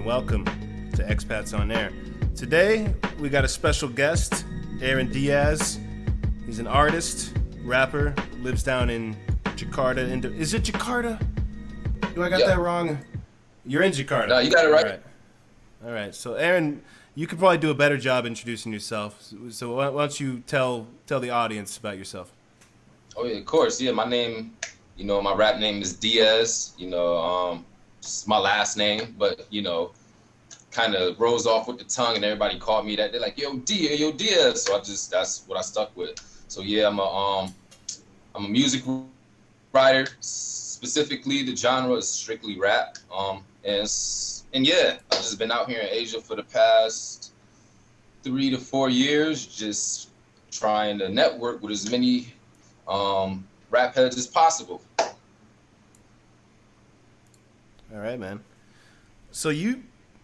Welcome to Expats on Air. Today, we got a special guest, Aaron Diaz. He's an artist, rapper, lives down in Jakarta. Is it Jakarta? Do I got that wrong? You're in Jakarta. No, you got it right. All right. So, Aaron, you could probably do a better job introducing yourself. So why don't you tell the audience about yourself? Oh, yeah, of course. Yeah, my name, my rap name is Diaz. It's my last name, but, kind of rolls off with the tongue, and everybody called me that. They're like, yo Diaz. So that's what I stuck with. So yeah, I'm a music writer. Specifically, the genre is strictly rap. And yeah, I've just been out here in Asia for the past 3 to 4 years, just trying to network with as many rap heads as possible. All right, man. So you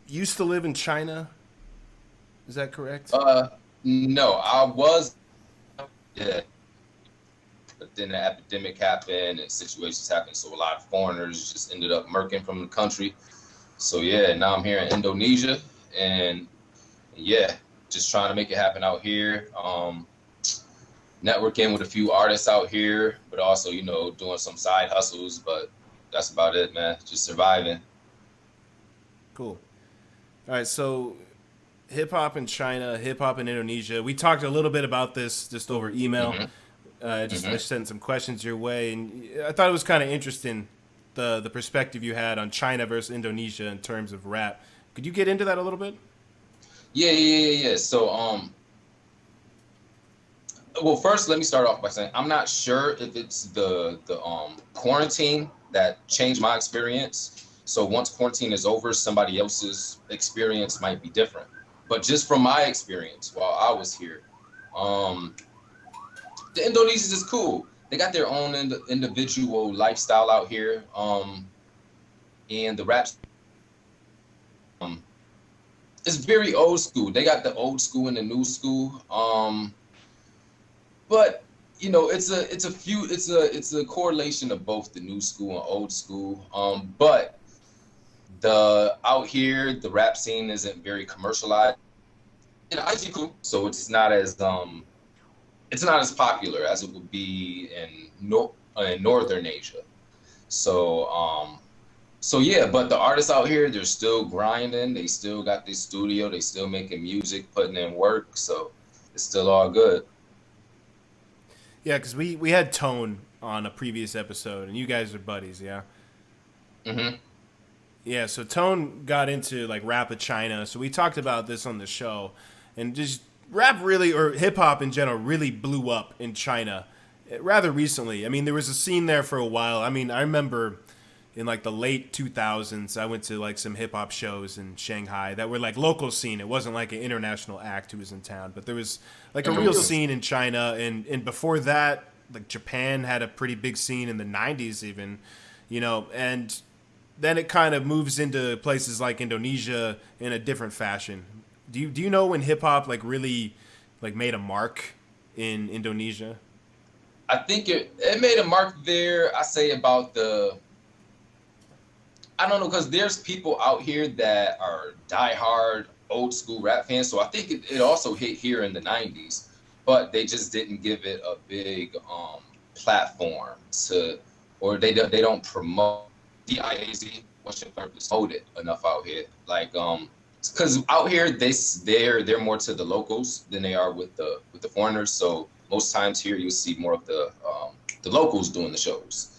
used to live in China, is that correct? No, I was, yeah. But then the epidemic happened and situations happened, so a lot of foreigners just ended up murking from the country. So yeah, now I'm here in Indonesia, and yeah, just trying to make it happen out here. Networking with a few artists out here, but also, doing some side hustles, but that's about it, man. Just surviving. Cool. All right, so hip-hop in China, hip-hop in Indonesia. We talked a little bit about this just over email. I sent some questions your way, and I thought it was kind of interesting, the perspective you had on China versus Indonesia in terms of rap. Could you get into that a little bit? Yeah. So, well, first, let me start off by saying I'm not sure if it's the quarantine that changed my experience. So once quarantine is over, somebody else's experience might be different. But just from my experience while I was here, the Indonesians is cool. They got their own individual lifestyle out here. And the rap is very old school. They got the old school and the new school. But it's a correlation of both the new school and old school. But out here, the rap scene isn't very commercialized. And it's cool, so it's not as popular as it would be in Northern Asia. So yeah, but the artists out here, they're still grinding. They still got this studio. They still making music, putting in work. So it's still all good. Yeah, because we had Tone on a previous episode, and you guys are buddies, yeah? Mm-hmm. Yeah, so Tone got into like rap of China, so we talked about this on the show, and just rap really, or hip hop in general, really blew up in China rather recently. I mean, there was a scene there for a while. I mean, I remember in like the late 2000s, I went to like some hip hop shows in Shanghai that were like local scene. It wasn't like an international act who was in town, but there was like a real scene in China, and before that, like Japan had a pretty big scene in the 90s even, and then it kind of moves into places like Indonesia in a different fashion. Do you know when hip hop like really like made a mark in Indonesia? I think it made a mark there. I say about I don't know, because there's people out here that are diehard old school rap fans. So I think it also hit here in the 90s, but they just didn't give it a big platform or they don't promote DIAZ. What's your purpose? Hold it enough out here, like because out here they're more to the locals than they are with the foreigners. So most times here you'll see more of the locals doing the shows,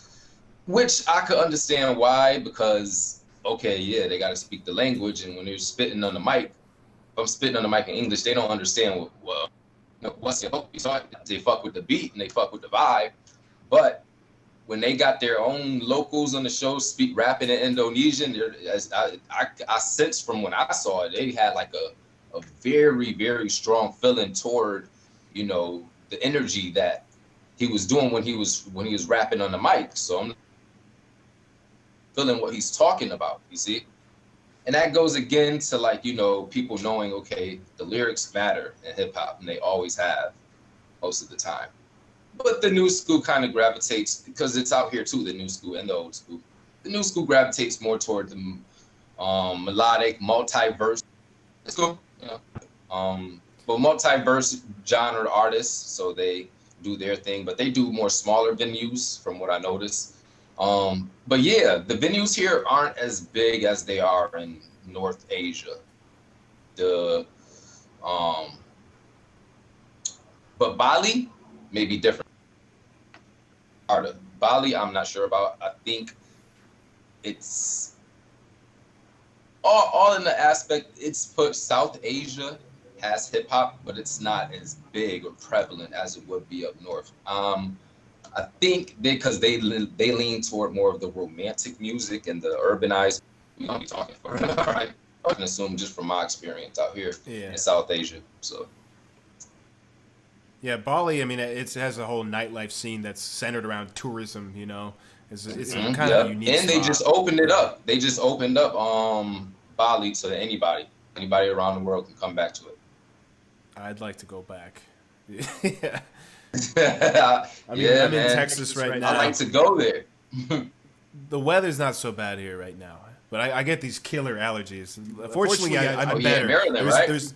which I could understand why, because okay, yeah, they got to speak the language, and when they're spitting on the mic, if I'm spitting on the mic in English, they don't understand what's your focus. So they fuck with the beat and they fuck with the vibe, but when they got their own locals on the show speak rapping in Indonesian, I sense from when I saw it, they had like a very, very strong feeling toward, you know, the energy that he was doing when he was rapping on the mic. So I'm feeling what he's talking about, you see? And that goes again to, like, you know, people knowing, okay, the lyrics matter in hip hop, and they always have most of the time. But the new school kind of gravitates, because it's out here too, the new school and the old school. The new school gravitates more toward the melodic, multi-verse. It's cool, you know. But multi-verse genre artists, so they do their thing, but they do more smaller venues from what I noticed. But yeah, the venues here aren't as big as they are in North Asia. But Bali may be different. Bali, I'm not sure about. I think it's all in the aspect. It's put South Asia has hip hop, but it's not as big or prevalent as it would be up north. I think because they lean toward more of the romantic music and the urbanized. We don't be talking for right. I can assume just from my experience out here in South Asia. So. Yeah, Bali. I mean, it has a whole nightlife scene that's centered around tourism. You know, it's kind of a unique. And they just opened it up. They just opened up Bali to anybody. Anybody around the world can come back to it. I'd like to go back. Yeah. I'm man. in Texas right now. I like to go there. The weather's not so bad here right now, but I get these killer allergies. Fortunately, I'm better. Maryland, right?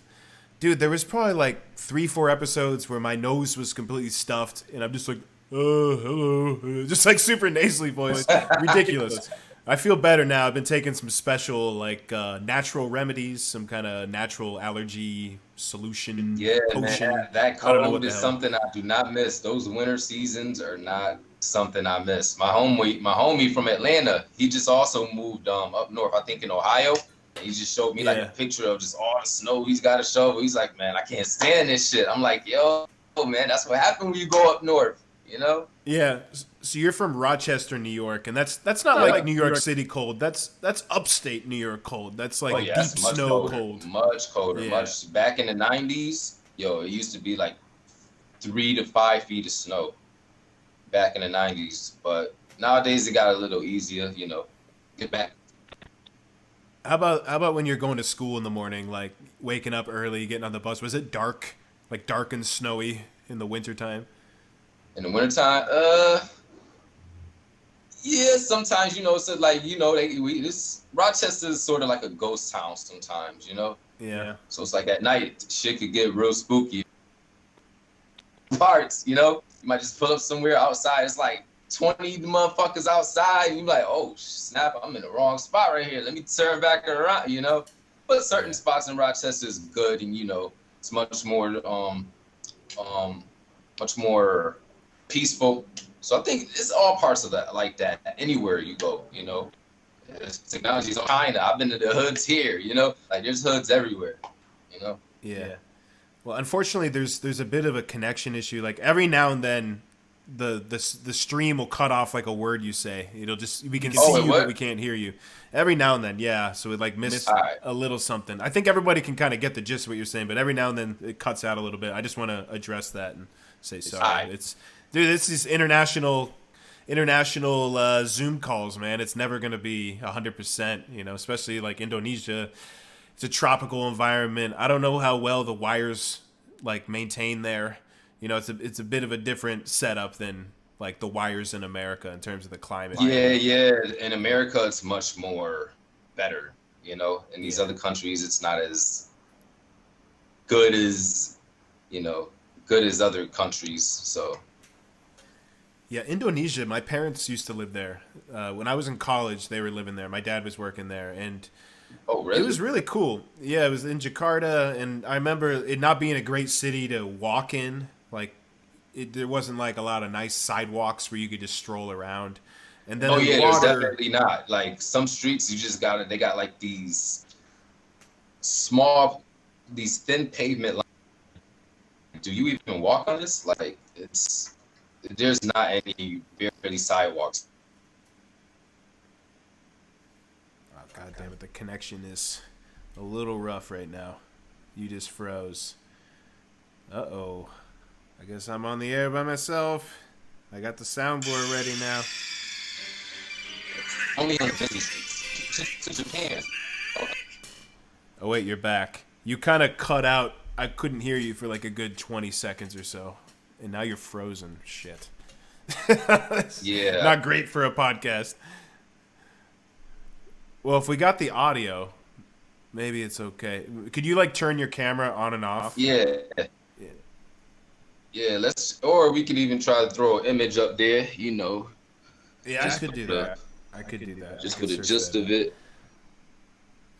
Dude, there was probably like 3-4 episodes where my nose was completely stuffed, and I'm just like, oh, hello, just like super nasally voice, ridiculous. I feel better now. I've been taking some special like natural remedies, some kind of natural allergy solution. Yeah, potion. Man, that cold is something I do not miss. Those winter seasons are not something I miss. My homie from Atlanta, he just also moved up north, I think in Ohio. He just showed me like a picture of just all the snow he's got to shovel. He's like, man, I can't stand this shit. I'm like, yo, man, that's what happened when you go up north, you know? Yeah. So you're from Rochester, New York, and that's not like New York City cold. That's upstate New York cold. That's like deep snow cold. Much colder. Much back in the 90s, it used to be like 3 to 5 feet of snow back in the 90s. But nowadays it got a little easier, get back. How about when you're going to school in the morning, like waking up early, getting on the bus? Was it dark, like dark and snowy in the wintertime? In the wintertime, yeah, sometimes, it's like, Rochester is sort of like a ghost town sometimes, Yeah. So it's like at night, shit could get real spooky. Parts, you might just pull up somewhere outside. It's like 20 motherfuckers outside, and you're like, oh, snap, I'm in the wrong spot right here. Let me turn back around, But certain spots in Rochester is good, and, it's much more peaceful. So I think it's all parts of that, like that, anywhere you go, Technology's on China. I've been to the hoods here, like there's hoods everywhere, Yeah. Well, unfortunately, there's a bit of a connection issue. Like every now and then, the stream will cut off like a word you say. We can see you, but we can't hear you. Every now and then, yeah. So we like miss a little something. I think everybody can kind of get the gist of what you're saying, but every now and then it cuts out a little bit. I just want to address that and say sorry. Dude, this is international Zoom calls, man. It's never going to be 100%, especially like Indonesia. It's a tropical environment. I don't know how well the wires like maintain there. It's a bit of a different setup than like the wires in America in terms of the climate. Yeah. In America, it's much more better, In these other countries, it's not as good as, good as other countries. So. Yeah, Indonesia. My parents used to live there. When I was in college, they were living there. My dad was working there, and it was really cool. Yeah, it was in Jakarta, and I remember it not being a great city to walk in. Like, there wasn't like a lot of nice sidewalks where you could just stroll around. And then there's definitely not. Like some streets, they got like these thin pavement. Do you even walk on this? Like it's there's not any barely sidewalks. Oh, God damn it. The connection is a little rough right now. You just froze. Uh-oh. I guess I'm on the air by myself. I got the soundboard ready now. Only on the busy streets. To Japan. Oh, wait, you're back. You kind of cut out. I couldn't hear you for like a good 20 seconds or so. And now you're frozen. Shit. Yeah. Not great for a podcast. Well, if we got the audio, maybe it's okay. Could you like turn your camera on and off? Yeah. Yeah, or we could even try to throw an image up there, you know. Yeah, I could do that. I could do that. Just for the gist of it.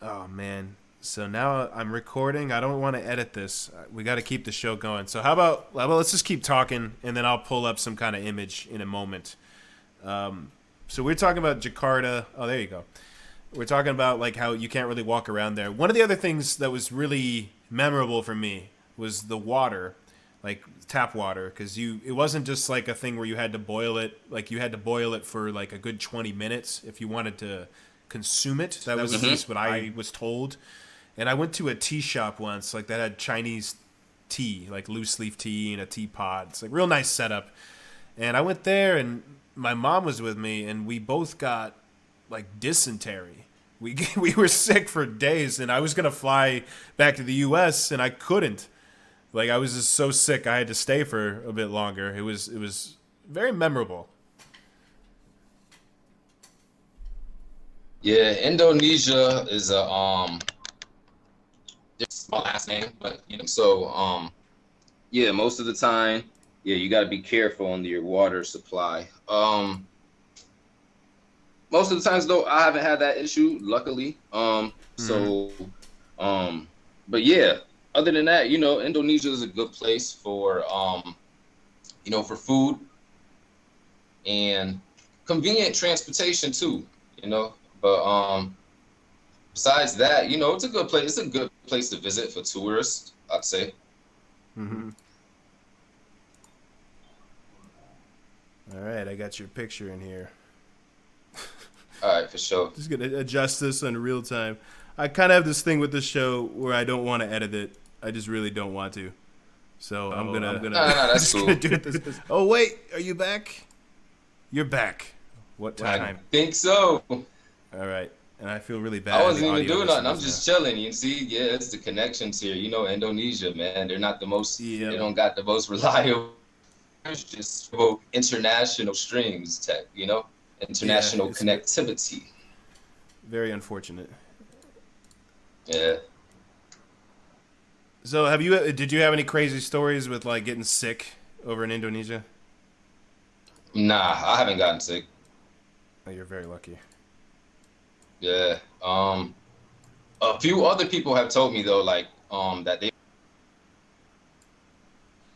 Oh, man. So now I'm recording. I don't want to edit this. We got to keep the show going. So how about let's just keep talking, and then I'll pull up some kind of image in a moment. So we're talking about Jakarta. Oh, there you go. We're talking about like how you can't really walk around there. One of the other things that was really memorable for me was the water, like tap water, because it wasn't just like a thing where you had to boil it. Like you had to boil it for like a good 20 minutes if you wanted to consume it. That was at least what I was told. And I went to a tea shop once, like that had Chinese tea, like loose leaf tea in a teapot. It's like real nice setup. And I went there, and my mom was with me, and we both got like dysentery. We were sick for days, and I was gonna fly back to the U.S. and I couldn't. Like I was just so sick, I had to stay for a bit longer. It was very memorable. Yeah, Indonesia is it's my last name, but you know, so yeah, most of the time, yeah, you got to be careful on your water supply. Most of the times though, I haven't had that issue, luckily. But yeah, other than that, you know, Indonesia is a good place for you know, for food and convenient transportation too, you know. But besides that, you know, it's a good place. It's a good place to visit for tourists, I'd say. Mm-hmm. All right, I got your picture in here. All right, for sure. Just gonna adjust this in real time. I kind of have this thing with this show where I don't want to edit it. I just really don't want to. So I'm gonna. No, that's cool. Do it this. Oh wait, are you back? You're back. What time? I think so. All right, and I feel really bad. I wasn't even doing nothing. I'm just chilling. You see, yeah, it's the connections here. You know, Indonesia, man. They're not the most. Yeah. They don't got the most reliable. It's just international streams tech. You know, international connectivity. Very unfortunate. Yeah. So did you have any crazy stories with like getting sick over in Indonesia? Nah, I haven't gotten sick. Oh, you're very lucky. Yeah. A few other people have told me though, like, that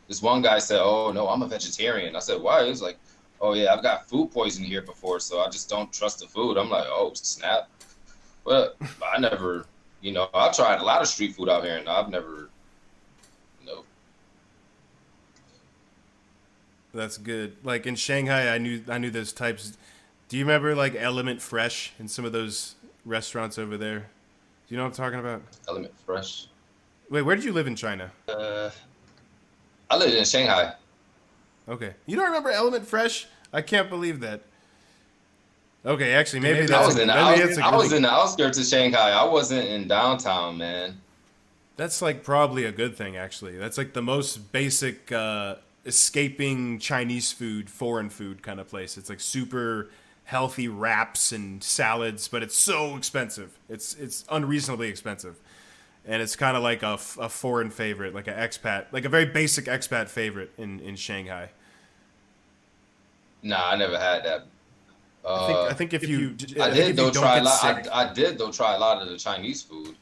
this one guy said, "Oh no, I'm a vegetarian." I said, "Why?" He was like, "Oh yeah, I've got food poisoning here before, so I just don't trust the food." I'm like, "Oh snap!" But I never, you know, I've tried a lot of street food out here, and I've never, you know. That's good. Like in Shanghai, I knew those types. Do you remember like Element Fresh in some of those restaurants over there? Do you know what I'm talking about? Element Fresh. Wait, where did you live in China? I lived in Shanghai. Okay. You don't remember Element Fresh? I can't believe that. Okay, actually, maybe I that's was in the outskirts of Shanghai. I wasn't in downtown, man. That's like probably a good thing, actually. That's like the most basic escaping Chinese food, foreign food kind of place. It's like super healthy wraps and salads, but it's so expensive. It's unreasonably expensive. And it's kind of like a foreign favorite, like an expat, like a very basic expat favorite in Shanghai. Nah, I never had that. I think if you I did though try a lot of the Chinese food.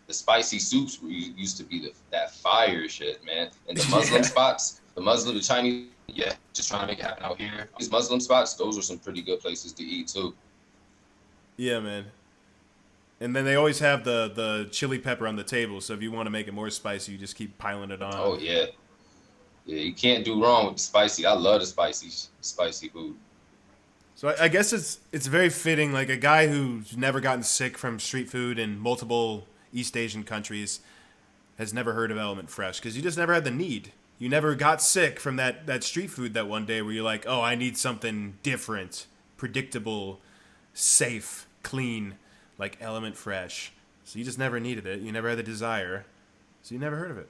The spicy soups used to be that fire shit, man. And the Muslim spots, the Chinese, yeah, just trying to make it happen out here. These Muslim spots, those are some pretty good places to eat too. Yeah, man. And then they always have the chili pepper on the table, so if you want to make it more spicy, you just keep piling it on. Oh yeah. Yeah, you can't do wrong with the spicy. I love the spicy food. So I guess it's very fitting. Like a guy who's never gotten sick from street food in multiple East Asian countries has never heard of Element Fresh because you just never had the need. You never got sick from that street food that one day where you're like, oh, I need something different, predictable, safe, clean, like Element Fresh. So you just never needed it. You never had the desire. So you never heard of it.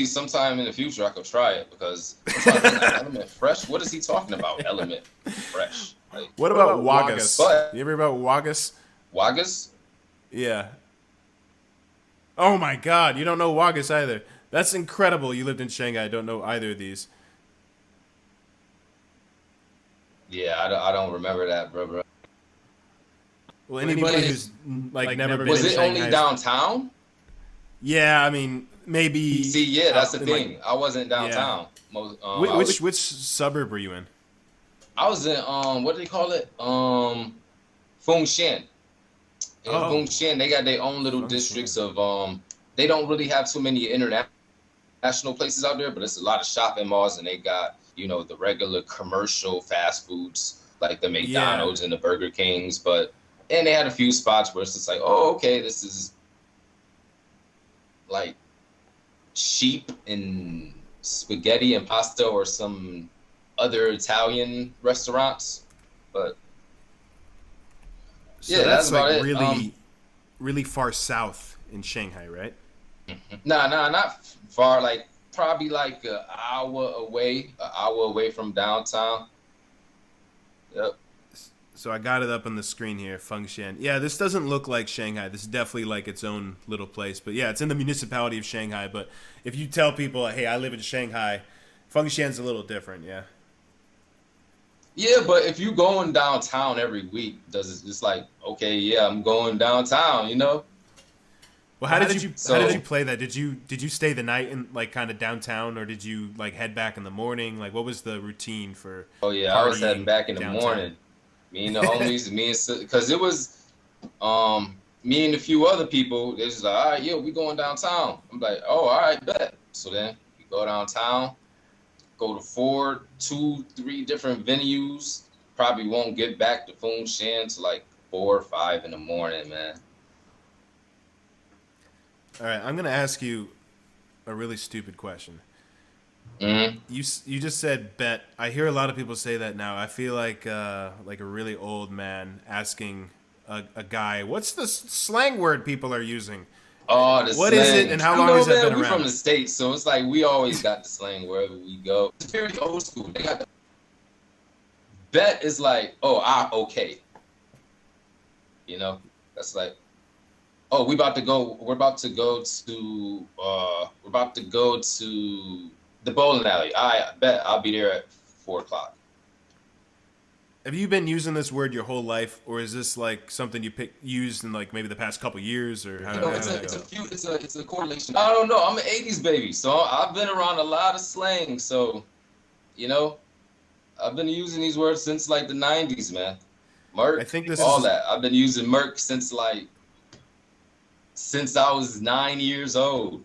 Sometime in the future, I could try it because I'm trying to think, like, Element Fresh. What is he talking about? Element Fresh. Like, What about Wagas? but You ever hear about Wagas? Wagas? Yeah. Oh my God, you don't know Wagas either. That's incredible. You lived in Shanghai. I don't know either of these. Yeah, I don't remember that, bro. Well, anybody who's like never been Was in it Shanghai. only downtown? Yeah, I mean maybe. See, yeah, that's the in, thing. like, I wasn't downtown. which suburb were you in? I was in what do they call it? Fengshan. In Fengshan, they got their own little districts of they don't really have too many international places out there, but it's a lot of shopping malls, and they got, you know, the regular commercial fast foods like the McDonald's and the Burger Kings, and they had a few spots where it's just like, oh, okay, this is like sheep and spaghetti and pasta or some other Italian restaurants, but So yeah, that's about like it. really far south in Shanghai, right? Nah, not far. Like probably like an hour away from downtown. Yep. So I got it up on the screen here, Fengshan. Yeah, this doesn't look like Shanghai. This is definitely like its own little place. But yeah, it's in the municipality of Shanghai. But if you tell people, hey, I live in Shanghai, Fengshan's a little different, yeah. Yeah, but if you going downtown every week, does it just like, okay, yeah, I'm going downtown, you know? Well, how did you play that? Did you stay the night in like kind of downtown, or did you like head back in the morning? Like, what was the routine for? Oh yeah, I was heading back in the downtown? morning. Me and the homies, because it was me and a few other people. They just like, all right, yeah, we going downtown. I'm like, oh, all right, bet. So then we go downtown, go to 3 different venues. Probably won't get back to Fengshan till like 4 or 5 in the morning, man. All right, I'm gonna ask you a really stupid question. Mm-hmm. You just said bet. I hear a lot of people say that now. I feel like a really old man asking a guy, "What's the slang word people are using? Oh, the What slang. is it, and how long You know, has that man, been we around?" from the States, so it's like we always got the slang wherever we go. It's very old school. They got the bet is like, oh, okay. You know, that's like, oh, we're about to go to the bowling alley. I bet I'll be there at 4 o'clock. Have you been using this word your whole life, or is this like something you used in like maybe the past couple years, or how You know, did that go? it's a correlation. I don't know. I'm an 80s baby, so I've been around a lot of slang. So, you know, I've been using these words since like the 90s, man. Merc, I think this all is. that. I've been using Merc since I was 9 years old.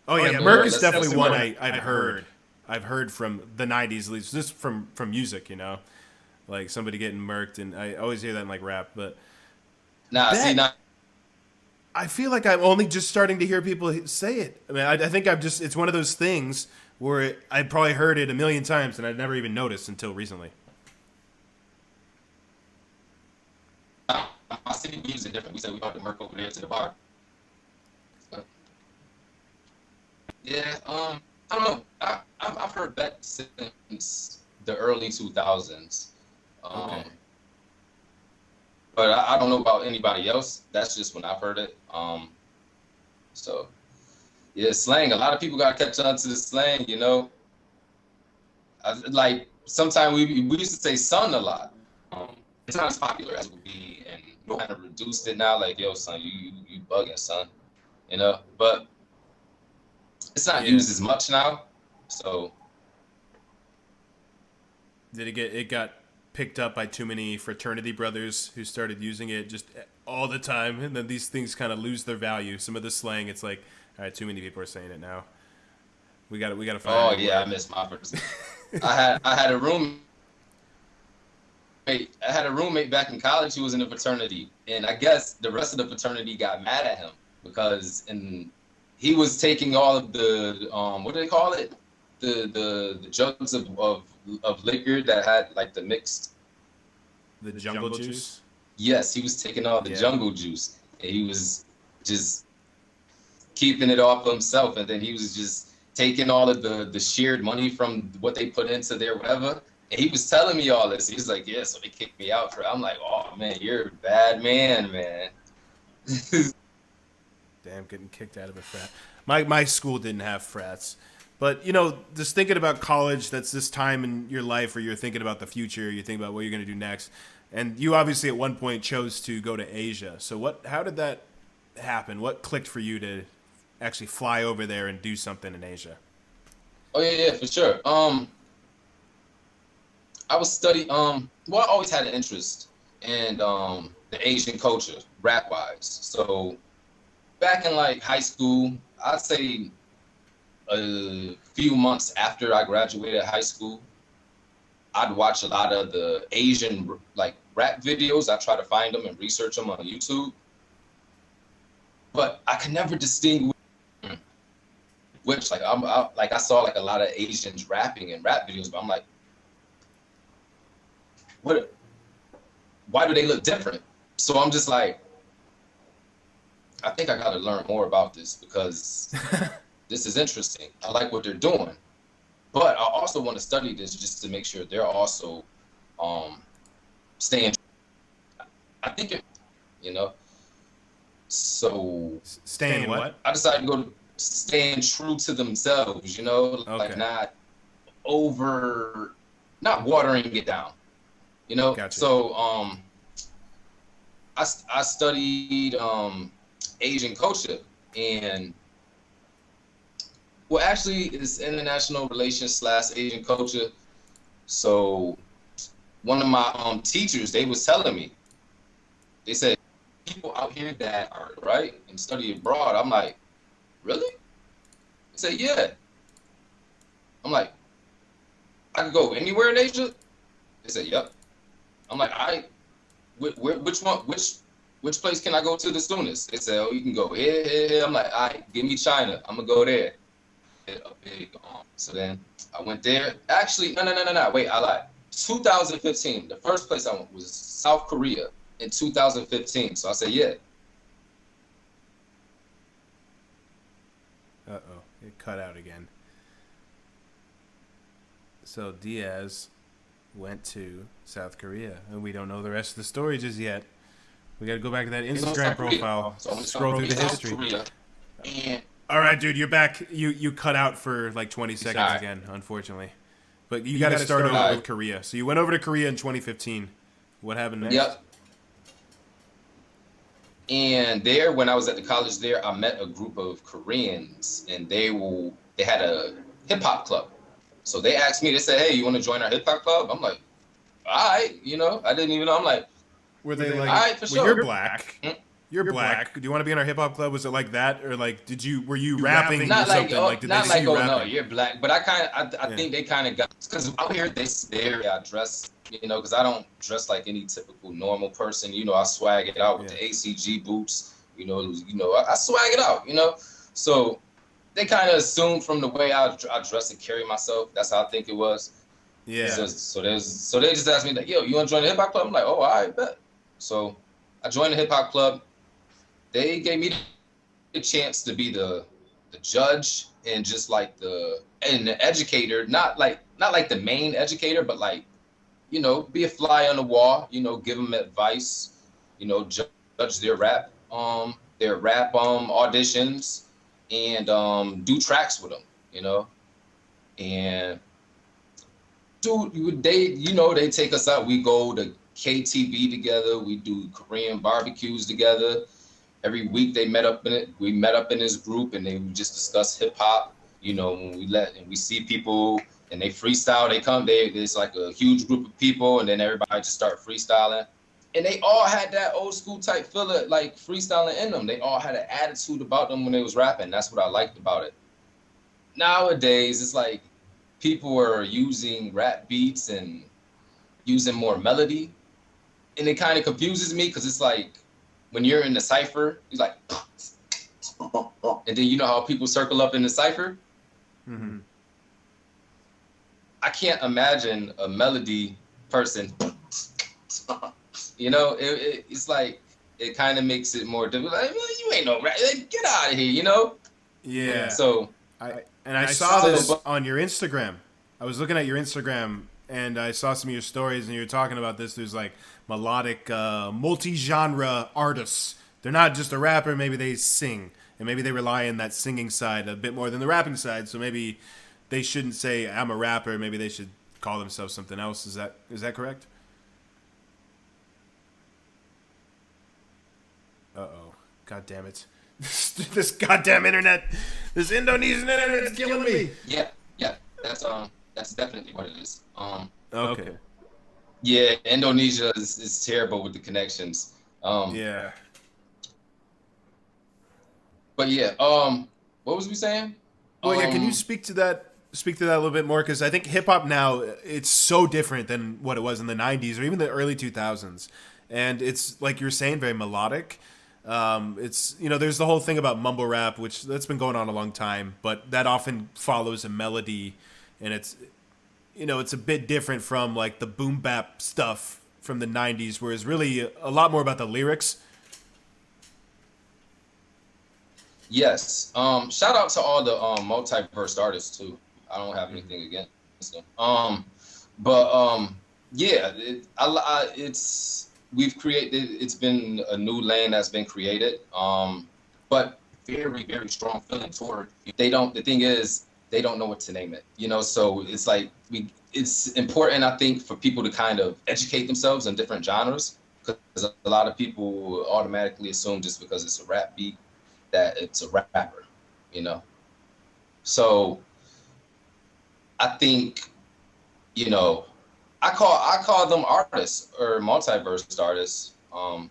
Oh yeah, yeah, Merc Merc, is that's definitely one Merc. I've heard. I've heard from the '90s, at least just from music, you know, like somebody getting murked, and I always hear that in like rap. But Nah, see, bet, now I feel like I'm only just starting to hear people say it. I mean, I think I've just it's one of those things where I probably heard it a million times and I'd never even noticed until recently. my city we use it different. We said we brought the Merc over there to the bar. So, yeah, I don't know. I've heard that since the early 2000s. Okay. But I don't know about anybody else. That's just when I've heard it. So yeah, slang. A lot of people got to catch on to the slang. You know, like sometimes we used to say "son" a lot. It's not as popular as it would be, and we kind of reduced it now. Like, yo, son, you bugging, son. You know, but it's not used as much now. So Did it got picked up by too many fraternity brothers who started using it just all the time, and then these things kind of lose their value. Some of the slang, it's like, all right, too many people are saying it now. We gotta find Oh a new yeah, I word. missed my first. I had a roommate. I had a roommate back in college who was in a fraternity, and I guess the rest of the fraternity got mad at him because he was taking all of the what do they call it? The jugs of liquor that had like the mixed. The jungle juice. Yes, he was taking all the Yeah. jungle juice, and he was just keeping it all for himself, and then he was just taking all of the shared money from what they put into their whatever. And he was telling me all this. He was like, "Yeah, so they kicked me out for." I'm like, "Oh man, you're a bad man, man." Damn, getting kicked out of a frat. My school didn't have frats. But, you know, just thinking about college, that's this time in your life where you're thinking about the future, you're thinking about what you're going to do next. And you obviously at one point chose to go to Asia. So how did that happen? What clicked for you to actually fly over there and do something in Asia? Oh yeah, for sure. I was studying. Well, I always had an interest in the Asian culture, rap wise. So back in like high school, I'd say a few months after I graduated high school, I'd watch a lot of the Asian like rap videos. I try to find them and research them on YouTube, but I could never distinguish which. Like I saw like a lot of Asians rapping in rap videos, but I'm like, what? Why do they look different? So I'm just like, I think I got to learn more about this because this is interesting. I like what they're doing, but I also want to study this just to make sure they're also staying. I think you know. So Staying what? I decided to go to staying true to themselves. You know, like Okay. not watering it down. You know. Gotcha. So I studied Asian culture, and well, actually, it's international relations / Asian culture. So one of my teachers, they was telling me, they said people out here that are right and study abroad. I'm like, really? They said, yeah. I'm like, I could go anywhere in Asia. They said, yep. I'm like, which place can I go to the soonest? They said, oh, you can go here. I'm like, all right, give me China. I'm gonna go there. A big so then I went there. Actually, no. Wait, I lied. 2015. The first place I went was South Korea in 2015. So I said, yeah. Uh-oh. It cut out again. So Diaz went to South Korea, and we don't know the rest of the story just yet. We got to go back to that Instagram profile, So scroll through the South history. Korea, and All right, dude, you're back. You cut out for like 20 seconds Sorry. again, unfortunately. But you got to start over with Korea. So you went over to Korea in 2015. What happened next? yep. And there, when I was at the college there, I met a group of Koreans, and they had a hip hop club. So they asked me, they said, "Hey, you want to join our hip hop club?" I'm like, "All right," you know. I didn't even know. I'm like, Were they like, all right, for well, sure. you're black. Mm. You're black. Do you want to be in our hip hop club? Was it like that, or like were you rapping or not like, something? Like did not they like, see you oh no, rapping? you're black. But I think they kind of got, because out here I dress, you know, because I don't dress like any typical normal person. You know, I swag it out with the ACG boots. You know, I swag it out. You know, so they kind of assumed from the way I dress and carry myself. That's how I think it was. Yeah. So they just asked me like, yo, you want to join the hip hop club? I'm like, oh, all right, bet. So I joined the hip hop club. They gave me the chance to be the judge and just like the educator, not like the main educator, but like, you know, be a fly on the wall, you know, give them advice, you know, judge their rap auditions, and do tracks with them, you know, and dude, they take us out. We go to KTV together. We do Korean barbecues together. Every week we met up in this group, and they would just discuss hip hop. You know, when we see people and they freestyle, there's like a huge group of people, and then everybody just start freestyling. And they all had that old school type feel of like freestyling in them. They all had an attitude about them when they was rapping. That's what I liked about it. nowadays it's like people are using rap beats and using more melody, and it kind of confuses me because it's like when you're in the cipher, it's like, and then you know how people circle up in the cipher. Mm-hmm. I can't imagine a melody person. You know, it's like it kind of makes it more difficult. Like, you ain't no rap. Like, get out of here. You know. Yeah. So I saw this on your Instagram. I was looking at your Instagram and I saw some of your stories and you were talking about this. There's like melodic, multi-genre artists. They're not just a rapper. Maybe they sing and maybe they rely on that singing side a bit more than the rapping side. So maybe they shouldn't say I'm a rapper. Maybe they should call themselves something else. Is that correct? Uh-oh. God damn it. This goddamn internet. This Indonesian internet is killing me. Yeah, that's definitely what it is. Okay. Yeah, Indonesia is terrible with the connections. Yeah. But yeah, what was we saying? Well, yeah, can you speak to that a little bit more? Because I think hip hop now, it's so different than what it was in the 90s or even the early 2000s. And it's, like you were saying, very melodic. It's, there's the whole thing about mumble rap, which that's been going on a long time, but that often follows a melody, and it's a bit different from like the boom bap stuff from the 90s, where it's really a lot more about the lyrics. Yes. Shout out to all the multi-verse artists too. I don't have anything against them. Yeah, it's been a new lane that's been created. But very, very strong feeling toward the thing is they don't know what to name it. So it's like it's important, I think, for people to kind of educate themselves in different genres, because a lot of people automatically assume just because it's a rap beat that it's a rapper, So I think, I call them artists or multiverse artists, and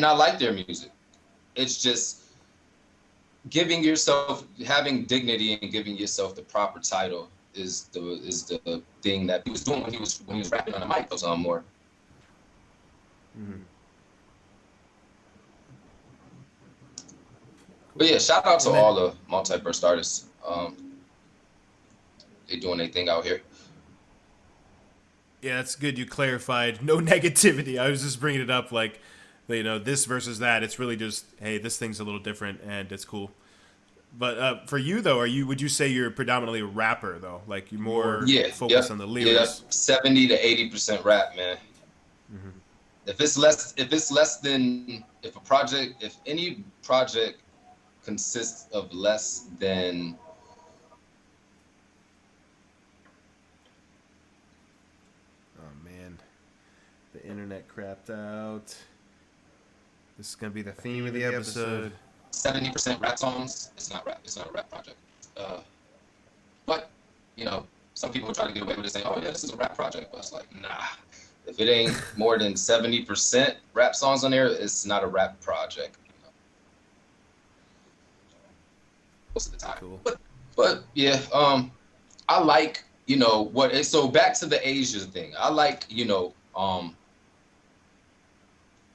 I like their music. It's just having dignity and giving yourself the proper title is the thing that he was doing when he was rapping on the mic. Goes on more. Mm-hmm. But yeah, shout out to all the multiverse artists. They doing their thing out here. Yeah, that's good. You clarified. No negativity. I was just bringing it up like, this versus that. It's really just, hey, this thing's a little different and it's cool. But for you though, would you say you're predominantly a rapper though? Like you're more focused on the lyrics? Yeah, 70 to 80% rap, man. Mm-hmm. If any project consists of less than the internet crapped out. This is gonna be the theme of the episode. 70% rap songs. It's not rap. It's not a rap project. But some people try to get away with it, saying, "Oh yeah, this is a rap project." But it's like, nah. If it ain't more than 70% rap songs on there, it's not a rap project. Most of the time. Cool. But yeah, I like So back to the Asia thing. I like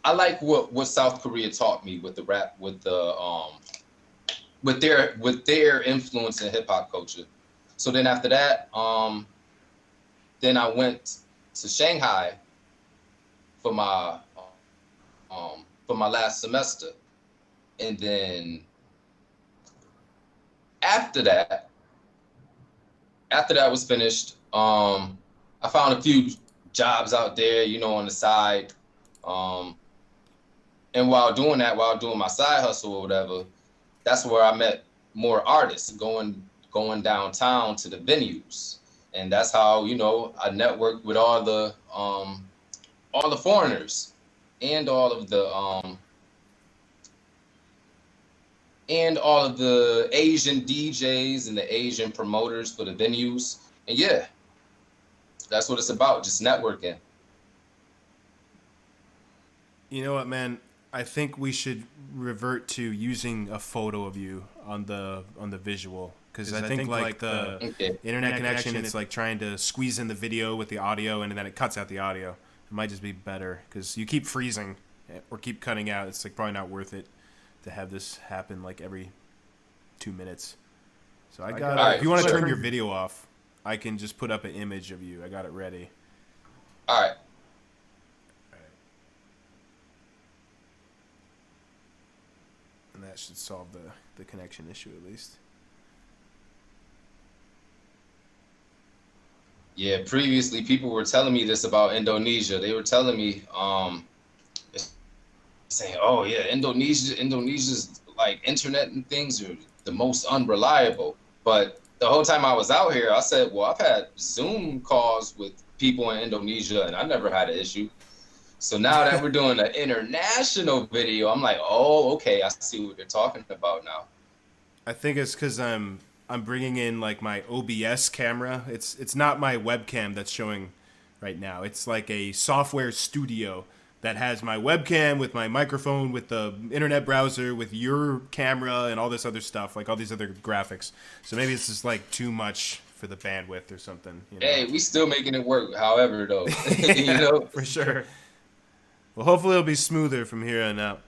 I like what South Korea taught me with the rap, with their influence in hip hop culture. So then after that, then I went to Shanghai for my last semester, and then after that was finished, I found a few jobs out there, on the side. And while doing my side hustle or whatever, that's where I met more artists going downtown to the venues. And that's how, I networked with all the foreigners and all of the Asian DJs and the Asian promoters for the venues. And yeah, that's what it's about, just networking. You know what, man? I think we should revert to using a photo of you on the visual, because I think like the internet connection, it's like trying to squeeze in the video with the audio, and then it cuts out the audio. It might just be better because you keep freezing or keep cutting out. It's like probably not worth it to have this happen like every 2 minutes. So I got. Right, if you want to turn your video off, I can just put up an image of you. I got it ready. All right. And that should solve the connection issue at least. Yeah, previously people were telling me this about Indonesia. They were telling me, saying, "Oh yeah, Indonesia's like internet and things are the most unreliable." But the whole time I was out here, I said, "Well, I've had Zoom calls with people in Indonesia, and I never had an issue." So now that we're doing an international video, I'm like, "Oh, okay, I see what they're talking about now." I think it's because I'm bringing in like my OBS camera. It's not my webcam that's showing right now. It's like a software studio that has my webcam with my microphone, with the internet browser, with your camera and all this other stuff, like all these other graphics. So maybe it's just like too much for the bandwidth or something. You know? Hey, we still making it work. However, though, Yeah, you know, for sure. Well, hopefully it'll be smoother from here on out.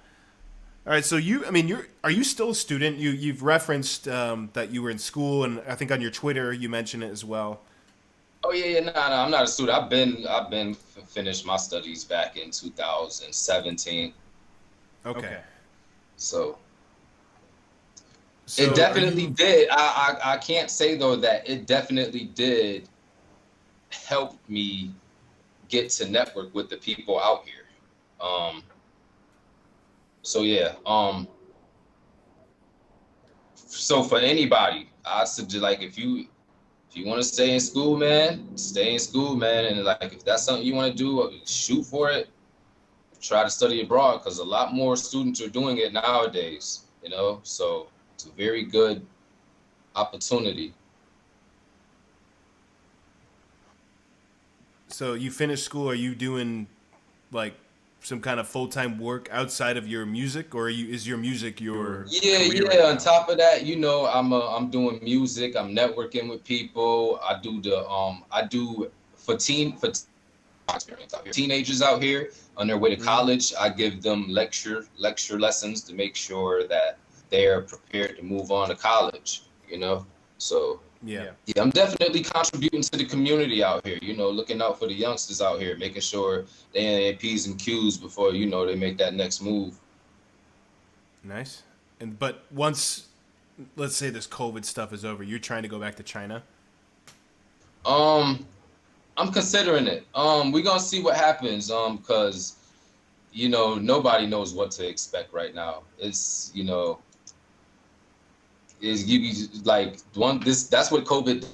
All right, so are you still a student? You've referenced that you were in school, and I think on your Twitter you mentioned it as well. Oh yeah, no, I'm not a student. I've been finished my studies back in 2017. Okay. So it definitely did. I can't say though that it definitely did help me get to network with the people out here. So yeah. So for anybody, I suggest like if you want to stay in school, man, stay in school, man. And like if that's something you want to do, shoot for it. Try to study abroad because a lot more students are doing it nowadays. You know, so it's a very good opportunity. So you finished school. Are you doing like some kind of full-time work outside of your music, or is your music your career right On now? top of that, you know, I'm doing music. I'm networking with people. I do for teenagers out here on their way to college. I give them lecture lessons to make sure that they're prepared to move on to college. You know, so. Yeah. Yeah, I'm definitely contributing to the community out here, you know, looking out for the youngsters out here, making sure they in P's and Q's before, you know, they make that next move. Nice. But once, let's say this COVID stuff is over, you're trying to go back to China? I'm considering it. We're gonna see what happens, because, you know, nobody knows what to expect right now. It's, you know, is you like that's what COVID.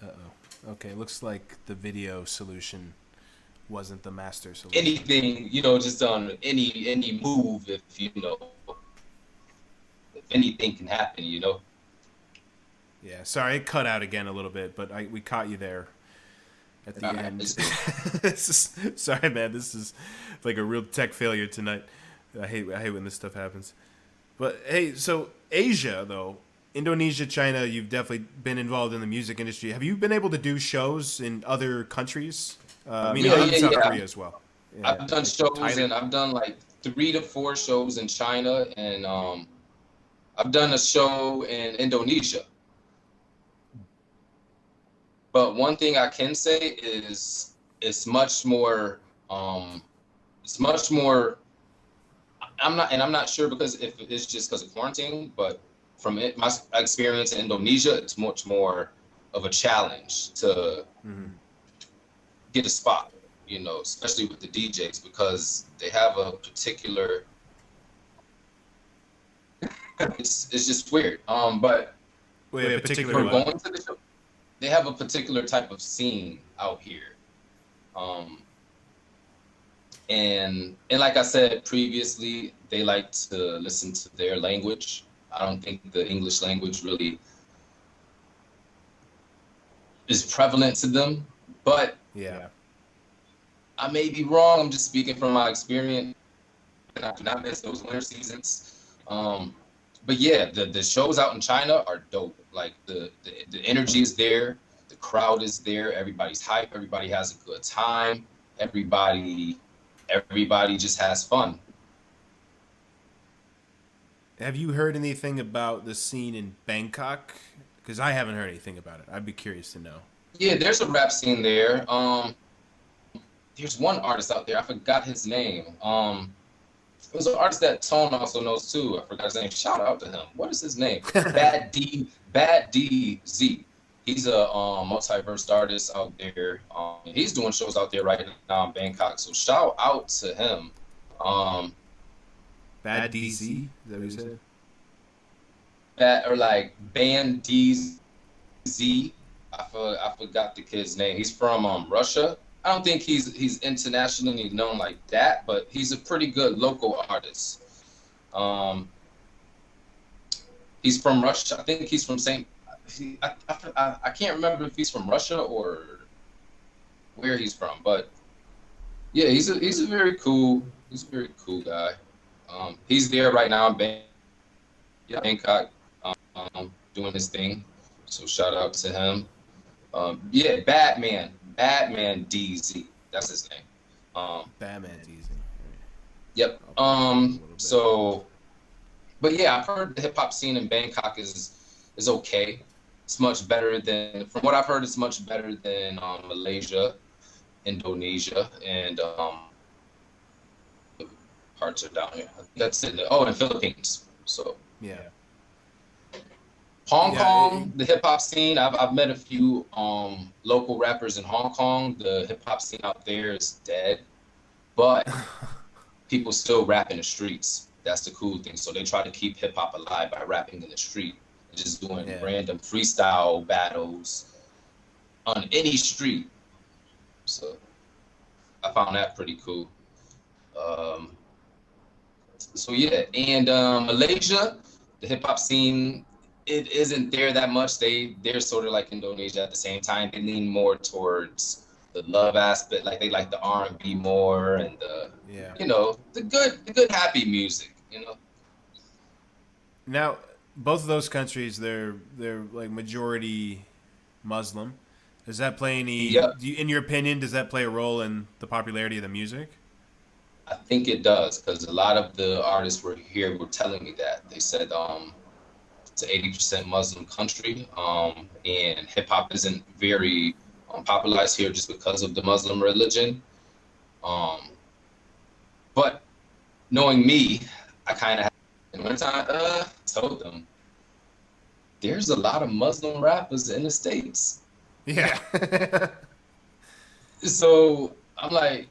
Uh-oh. Okay, looks like the video solution wasn't the master solution. Anything, you know, just on any move, if you know, if anything can happen, you know. Yeah, sorry, it cut out again a little bit, but we caught you there at the end. Sorry, man. This is like a real tech failure tonight. I hate when this stuff happens. But hey, so Asia though, Indonesia, China, you've definitely been involved in the music industry. Have you been able to do shows in other countries? South Korea as well. Yeah. I've done shows and I've done like 3 to 4 shows in China, and I've done a show in Indonesia. But one thing I can say is it's much more. I'm not sure because if it's just because of quarantine, but from my experience in Indonesia, it's much more of a challenge to get a spot, you know, especially with the DJs because they have a particular. It's just weird. But wait, for going to the show, they have a particular type of scene out here. And like I said previously, they like to listen to their language. I don't think the English language really is prevalent to them, but yeah, I may be wrong. I'm just speaking from my experience. I do not miss those winter seasons. But yeah, the shows out in China are dope. Like the energy is there, the crowd is there, everybody's hype, everybody has a good time, everybody just has fun. Have you heard anything about the scene in Bangkok? Because I haven't heard anything about it. I'd be curious to know. Yeah, there's a rap scene there. There's one artist out there, I forgot his name. It was an artist that Tone also knows too. I forgot his name. Shout out to him. What is his name? Bad D Z. He's a multiverse artist out there. He's doing shows out there right now in Bangkok. So shout out to him. Bad DZ? Is that what you said? Or like Band DZ. I forgot the kid's name. He's from Russia. I don't think he's internationally known like that, but he's a pretty good local artist. He's from Russia. I think he's from I can't remember if he's from Russia or where he's from, but yeah, he's a very cool guy. He's there right now in Bangkok, doing his thing. So shout out to him. Yeah, Batman DZ. That's his name. Batman DZ. Yep. So, but yeah, I've heard the hip hop scene in Bangkok is okay. It's much better than, from what I've heard, it's much better than Malaysia, Indonesia, and parts are down here. That's it. Oh, and Philippines. So yeah. Hong Kong, the hip hop scene. I've met a few local rappers in Hong Kong. The hip hop scene out there is dead, but people still rap in the streets. That's the cool thing. So they try to keep hip hop alive by rapping in the street, just doing random freestyle battles on any street. So I found that pretty cool. So yeah, and Malaysia, the hip hop scene, it isn't there that much. They're sort of like Indonesia at the same time. They lean more towards the love aspect, like they like the R&B more and the the good happy music, Now, both of those countries, they're like majority Muslim. Does that play any? In your opinion, does that play a role in the popularity of the music? I think it does, because a lot of the artists were telling me that. They said it's an 80% Muslim country, and hip hop isn't very popularized here just because of the Muslim religion. But knowing me, I kind of in one time told them there's a lot of Muslim rappers in the States. Yeah. So I'm like,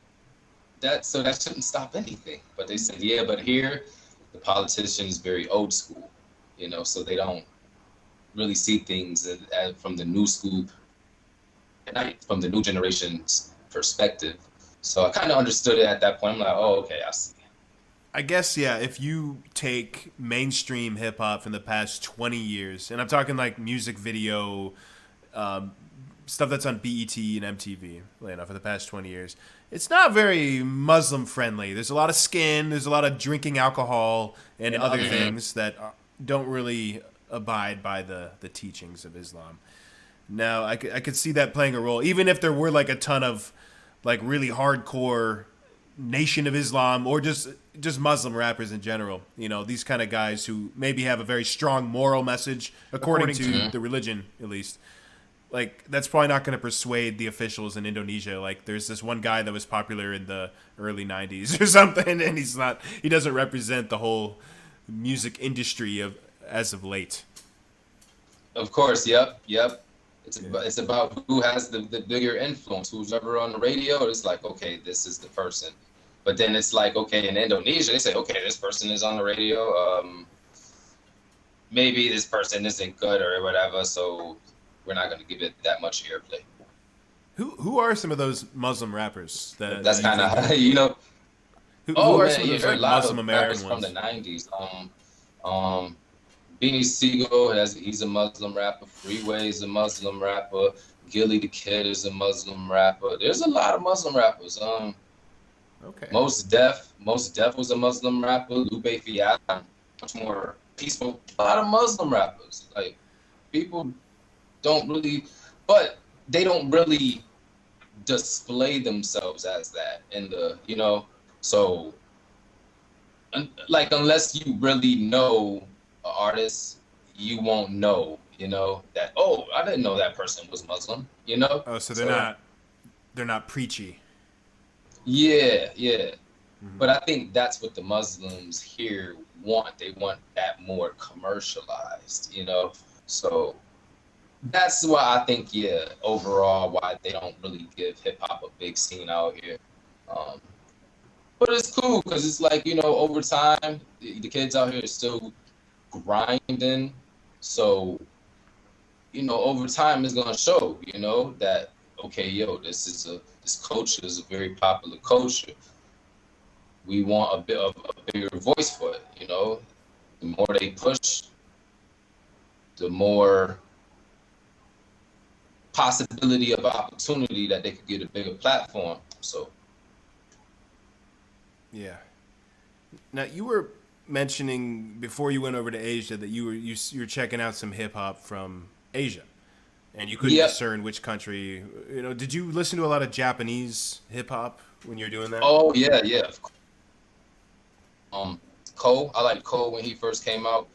that shouldn't stop anything. But they said, yeah, but here the politician is very old school, so they don't really see things from the new school, from the new generation's perspective. So I kind of understood it at that point. I'm like, oh, okay, I see. I guess, yeah, if you take mainstream hip hop from the past 20 years, and I'm talking like music video, stuff that's on BET and MTV, for the past 20 years, it's not very Muslim friendly. There's a lot of skin, there's a lot of drinking alcohol and other things that don't really abide by the teachings of Islam. Now, I could see that playing a role, even if there were like a ton of like really hardcore Nation of Islam or just Muslim rappers in general. These kind of guys who maybe have a very strong moral message according to the religion, at least. Like, that's probably not going to persuade the officials in Indonesia. Like, there's this one guy that was popular in the early 90s or something, and he doesn't represent the whole music industry as of late. Of course, yep. It's about who has the bigger influence, who's ever on the radio. It's like, okay, this is the person. But then it's like, okay, in Indonesia, they say, okay, this person is on the radio. Maybe this person isn't good or whatever, so we're not going to give it that much airplay. Who are some of those Muslim rappers? That's kind of, Who are some of those like Muslim American ones? From the 90s. Beanie Siegel, he's a Muslim rapper. Freeway is a Muslim rapper. Gilly the Kid is a Muslim rapper. There's a lot of Muslim rappers. Okay. Most Def was a Muslim rapper. Lupe Fiat, much more peaceful. A lot of Muslim rappers. Like people don't really, but they don't really display themselves as that in the, so like unless you really know an artist, you won't know, that, oh, I didn't know that person was Muslim. Oh, so So they're not preachy. yeah, yeah. Mm-hmm. But I think that's what the Muslims here want. They want that more commercialized. So that's why I think, yeah, overall, why they don't really give hip hop a big scene out here. Um, but it's cool because it's like, over time, the kids out here are still grinding. So, over time it's gonna show, that okay, yo, this culture is a very popular culture. We want a bit of a bigger voice for it. The more they push, the more possibility of opportunity that they could get a bigger platform. So Yeah. Now you were mentioning before you went over to Asia that you were checking out some hip hop from Asia, and you couldn't yeah. discern which country. Did you listen to a lot of Japanese hip hop when you're doing that? Oh yeah, yeah. Cole, I like Cole when he first came out.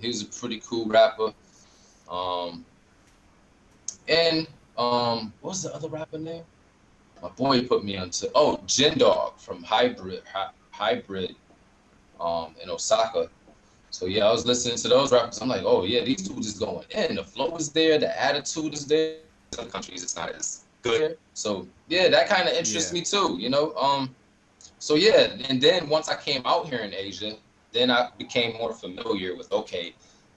He was a pretty cool rapper. Um, and what was the other rapper name? My boy put me onto. Oh, Jin Dog from Hybrid in Osaka. So yeah, I was listening to those rappers. I'm like, oh yeah, these dudes is going in. The flow is there, the attitude is there. Some countries it's not as good. So yeah, that kind of interests Yeah. me too. So yeah, and then once I came out here in Asia, then I became more familiar with, okay,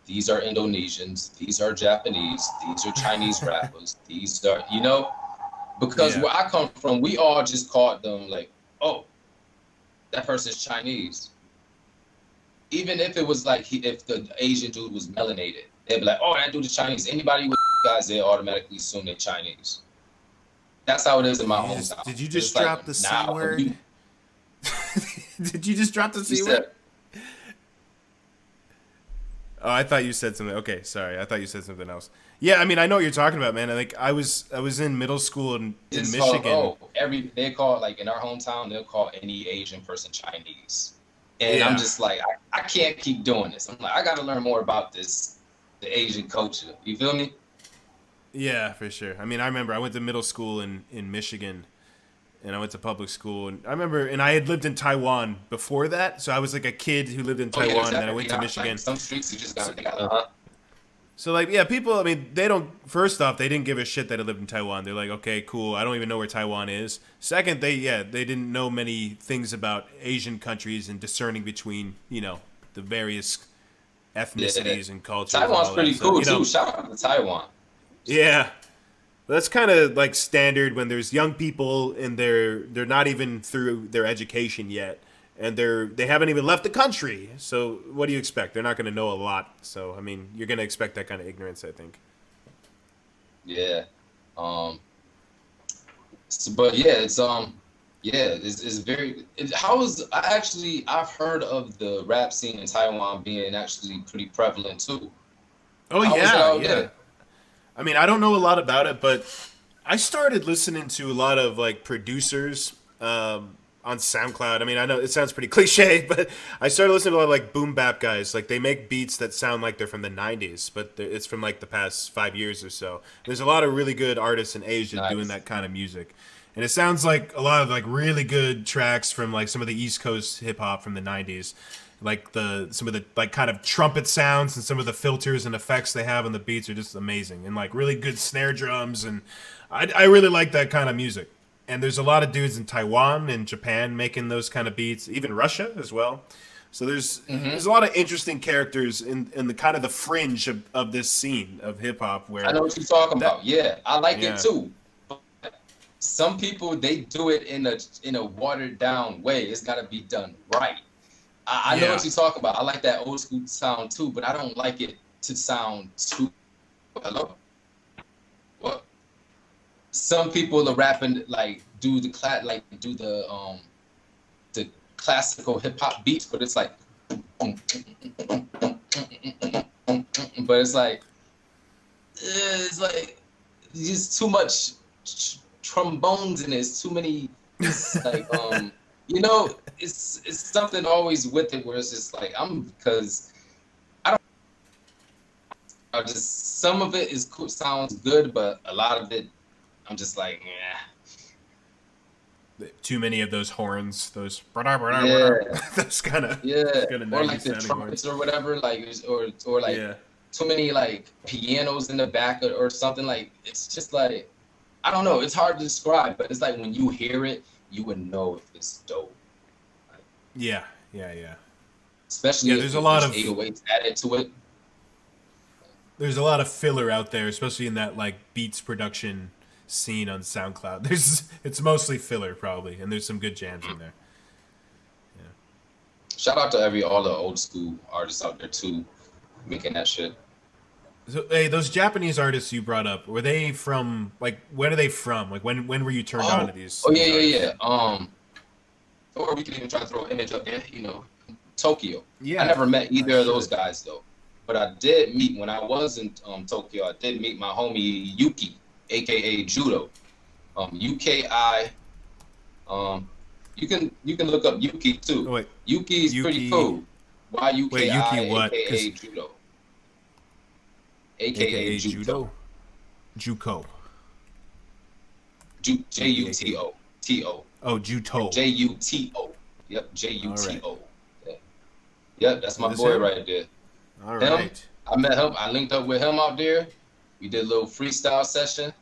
these are Indonesians, these are Japanese, these are Chinese rappers, these are, because Yeah. where I come from, we all just called them like, oh, that person's Chinese. Even if it was like, if the Asian dude was melanated, they'd be like, oh, that dude is Chinese. Anybody with guys, they automatically assume they're Chinese. That's how it is in my hometown. Did you But just it's like drop the C now, word? Did you just drop the you C word? said, Oh, I thought you said something. Okay, sorry. I thought you said something else. Yeah, I mean, I know what you're talking about, man. I was in middle school in it's called, Michigan. they call, like in our hometown, they'll call any Asian person Chinese. And I'm Yeah. just like, I can't keep doing this. I'm like, I got to learn more about the Asian culture. You feel me? Yeah, for sure. I mean, I remember I went to middle school in Michigan, and I went to public school, and I remember, and I had lived in Taiwan before that, so I was like a kid who lived in Oh, yeah, Taiwan, and then I exactly. went to Michigan. Like some streets, you just got So, to, uh-huh. so like, yeah, people. I mean, they don't. First off, they didn't give a shit that I lived in Taiwan. They're like, okay, cool. I don't even know where Taiwan is. Second, they didn't know many things about Asian countries and discerning between the various Yeah. ethnicities and cultures and Taiwan's all that. pretty So cool, too. Shout out to Taiwan. yeah. That's kind of like standard when there's young people and they're not even through their education yet, and they haven't even left the country. So what do you expect? They're not going to know a lot. So I mean, you're going to expect that kind of ignorance, I think. Yeah. Um, but yeah, it's very. I've heard of the rap scene in Taiwan being actually pretty prevalent too. Oh How is it yeah, out yeah. there? I mean, I don't know a lot about it, but I started listening to a lot of like producers on SoundCloud. I mean, I know it sounds pretty cliche, but I started listening to a lot of like boom bap guys. Like they make beats that sound like they're from the '90s, but it's from like the past 5 years or so. There's a lot of really good artists in Asia doing Nice. that kind of music, and it sounds like a lot of like really good tracks from like some of the East Coast hip hop from the '90s. Like some of the like kind of trumpet sounds and some of the filters and effects they have on the beats are just amazing, and like really good snare drums, and I really like that kind of music. And there's a lot of dudes in Taiwan and Japan making those kind of beats, even Russia as well. So there's a lot of interesting characters in the kind of the fringe of this scene of hip hop I where know what you're talking that about. Yeah, I like it yeah too. But some people, they do it in a watered down way. It's got to be done right. I know yeah what you're talking about. I like that old school sound too, but I don't like it to sound too. Hello? What? some people are rapping like do the classical hip hop beats, but it's like, but it's like just too much trombones in it. It's too many. It's like you know, it's something always with it where it's just like because I don't. I just some of it is cool, sounds good, but a lot of it I'm just like, yeah. Too many of those horns, those Yeah, those kind of or like 90s the sounding trumpets horns. or whatever, like or like Yeah. too many like pianos in the back or something. Like it's just like I don't know. It's hard to describe, but it's like when you hear it, you would know if it's dope. Like, Yeah. Yeah. Yeah. especially Yeah. if There's a lot there's of 808s added to it. filler out there, especially in that like beats production scene on SoundCloud. It's mostly filler probably, and there's some good jams in there. Shout out to all the old school artists out there too, making that shit. So, hey, those Japanese artists you brought up, were they from like when are they from? Like when were you turned on to these? Oh yeah, these yeah, artists? yeah. Or we can even try to throw an image up there. You know, Tokyo. Yeah, I never met either I of those should. guys though, but I did meet when I was in Tokyo. I did meet my homie Yuki, aka Judo. UKI. Um, you can look up Yuki too. Oh, wait, Yuki's pretty Yuki. cool. YUKI, Wait, Yuki what? aka Judo, aka AKA Judo. Judo, Juko. Juto. Oh, Juto. Juto. Yep, All right. Juto. Yep, that's my That's boy him? right there. All Him, right. I met him. I linked up with him out there. We did a little freestyle session.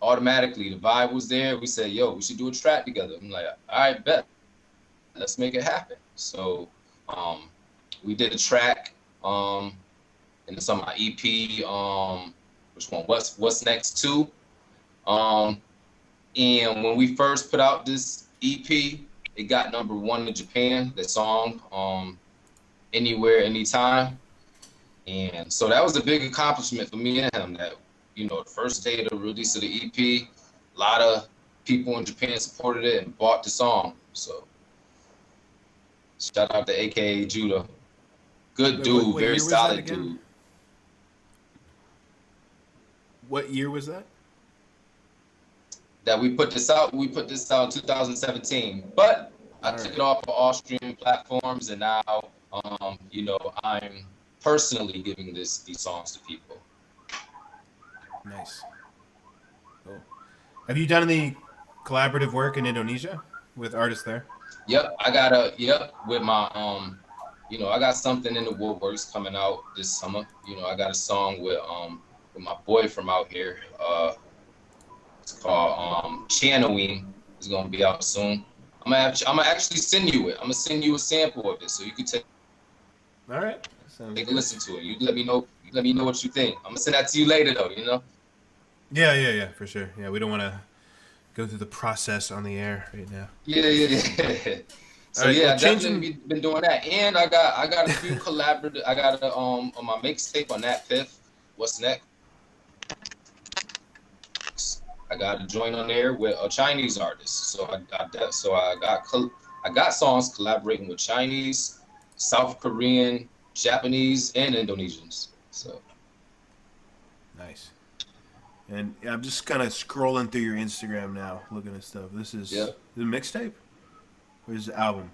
Automatically, the vibe was there. We said, "Yo, we should do a track together." I'm like, "All right, bet. Let's make it happen." So, we did a track, and it's on my EP. Which one? What's next too? And when we first put out this EP, it got #1 in Japan. The song, Anywhere, Anytime. And so that was a big accomplishment for me and him. That the first day of the release of the EP, a lot of people in Japan supported it and bought the song. So shout out to AKA Judah. Good Wait, dude, what very year was that solid again? dude. What year was that? That we put this out in 2017. But I All took right. it off of all streaming platforms, and now I'm personally giving these songs to people. Nice. Cool. Have you done any collaborative work in Indonesia with artists there? Yep, with my I got something in the woodworks coming out this summer. I got a song with my boy from out here. It's called Channeling. It's gonna be out soon. I'm gonna actually send you it. I'm gonna send you a sample of it so you can take All right. Sounds a good. listen to it. You let me know. You let me know what you think. I'm gonna send that to you later though. Yeah, for sure. Yeah, we don't want to go through the process on the air right now. Yeah. So All right, yeah, well, I definitely been doing that, and I got a few collaborative. I got on my mixtape on that fifth. What's next? I got a joint on there with a Chinese artist. So I got songs collaborating with Chinese, South Korean, Japanese, and Indonesians. So Nice. And I'm just kind of scrolling through your Instagram now, looking at stuff. This is the mixtape, or is it album?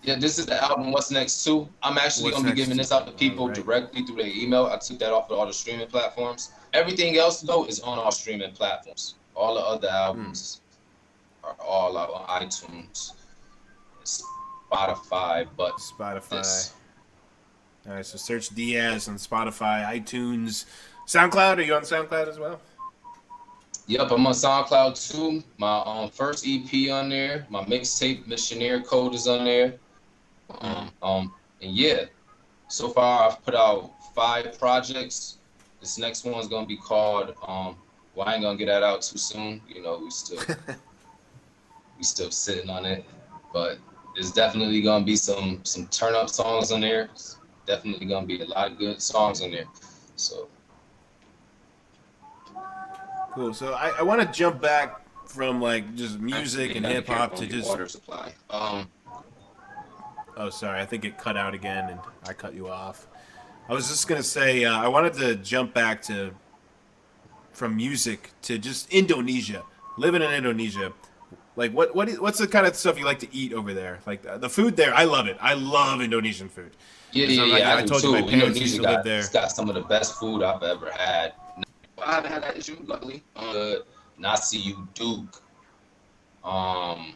yeah, this is the album. What's next too? I'm actually What's gonna be next giving to? this out to people All right. directly through their email. I took that off of all the streaming platforms. Everything else though is on all streaming platforms. All the other albums are all out on iTunes, Spotify, but Spotify. this. All right, so search Diaz on Spotify, iTunes, SoundCloud. Are you on SoundCloud as well? Yep, I'm on SoundCloud too. My first EP on there. My mixtape Missionary Code is on there. And yeah, so far I've put out 5 projects. This next one's gonna be called well, I ain't gonna get that out too soon. We still sitting on it, but there's definitely gonna be some turn up songs on there. It's definitely gonna be a lot of good songs on there. So Cool. So I want to jump back from like just music Actually, and gotta be hip hop careful to on your just. water supply. Oh, sorry. I think it cut out again, and I cut you off. I was just gonna say I wanted to jump back to from music to just Indonesia. Living in Indonesia, like what's the kind of stuff you like to eat over there? Like the food there, I love it. I love Indonesian food. Yeah, 'Cause yeah, yeah. I I do told you my too. parents used Indonesia to live got there. it's got some of the best food I've ever had. I haven't had that issue, luckily. Nasi uduk. Um,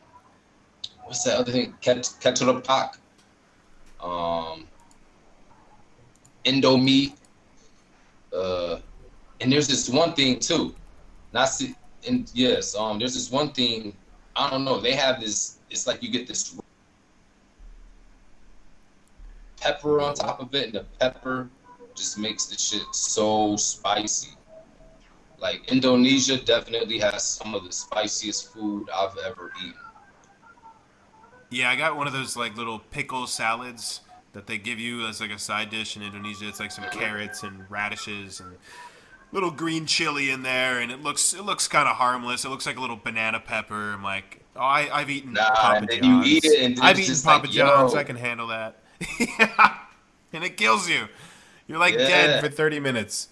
what's that other thing? Ketchup. Um, Indomie. Uh, and there's this one thing too. Nasi. And yes, there's this one thing. I don't know. They have this. It's like you get this pepper on top of it, and the pepper just makes the shit so spicy. Like Indonesia definitely has some of the spiciest food I've ever eaten. Yeah, I got one of those like little pickle salads that they give you as like a side dish in Indonesia. It's like some carrots and radishes and little green chili in there, and it looks kind of harmless. It looks like a little banana pepper. I'm like, oh, I've eaten Nah, Papa and then you eat John's. it, and I've it's eaten just Papa like, John's. I yo, can handle that. Yeah, and it kills you. You're like dead yeah, for 30 minutes.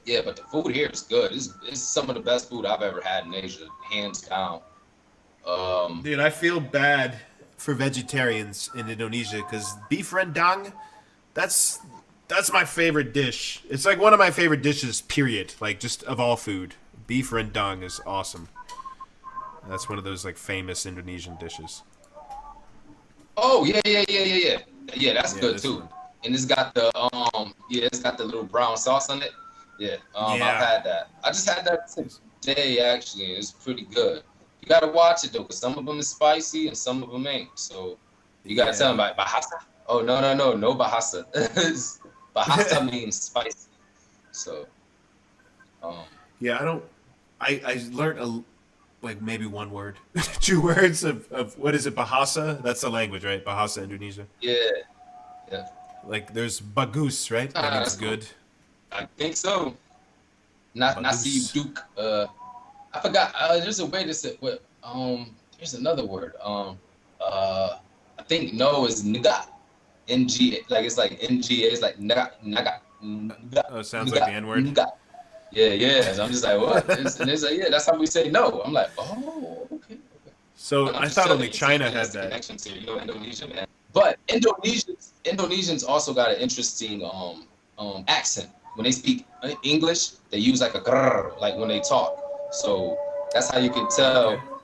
yeah. But the food here is good. It's some of the best food I've ever had in Asia, hands down. Um, Dude, I feel bad for vegetarians in Indonesia because beef rendang, that's that's my favorite dish. It's like one of my favorite dishes, period. Like just of all food. Beef rendang is awesome. That's one of those like famous Indonesian dishes. oh yeah. Yeah, that's Yeah, good this too. one. And it's got the little brown sauce on it. Yeah, I've Yeah. had that. I just had that today actually. It's pretty good. You gotta watch it though, cause some of them is spicy and some of them ain't. So you gotta tell them Yeah. like bahasa. Oh no bahasa. Bahasa means spicy. So um, Yeah, I don't I learned like maybe one word. Two words of what is it, Bahasa? That's the language, right? Bahasa Indonesia. yeah, yeah. Like there's bagus, right? That means That's cool. good. I think so. Not nasi Bagus. duke. I forgot. There's a way to say. What? There's another word. I think no is nga. Ng. Like it's like nga. It's like naga. Naga. Nga. Oh, sounds like the Nga. N word. Nga. Yeah, yeah. So I'm just like, what? And it's like, yeah, that's how we say no. I'm like, oh, okay. So And I'm I just thought telling only you, China that's had the that. connection to Indonesia, man. But Indonesians also got an interesting accent. When they speak English, they use like a grrr, like when they talk. So that's how you can Okay. tell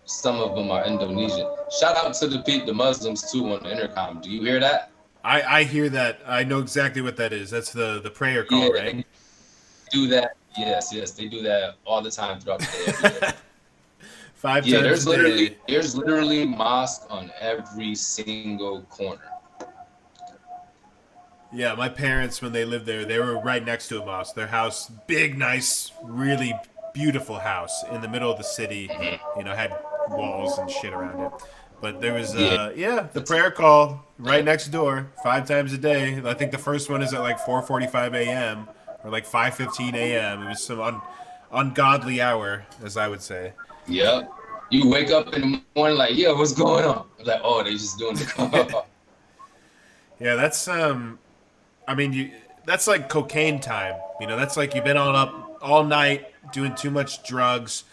some of them are Indonesian. Shout out to the Muslims too on the intercom. Do you hear that? I hear that. I know exactly what that is. That's the prayer Yeah, call, right? they do that. Yes, they do that all the time throughout the day, every day. Five Yeah, times a day. there's literally mosque on every single corner. Yeah, my parents when they lived there, they were right next to a mosque. Their house, big, nice, really beautiful house in the middle of the city. Hmm. Had walls and shit around it. But there was, Yeah, the prayer call right next door, 5 times a day. I think the first one is at like 4:45 a.m. or like 5:15 a.m. It was some ungodly hour, as I would say. yep. You wake up in the morning like, yeah, what's going on? Like, oh, they just doing the call. Yeah, that's I mean, that's like cocaine time. That's like you've been on up all night doing too much drugs,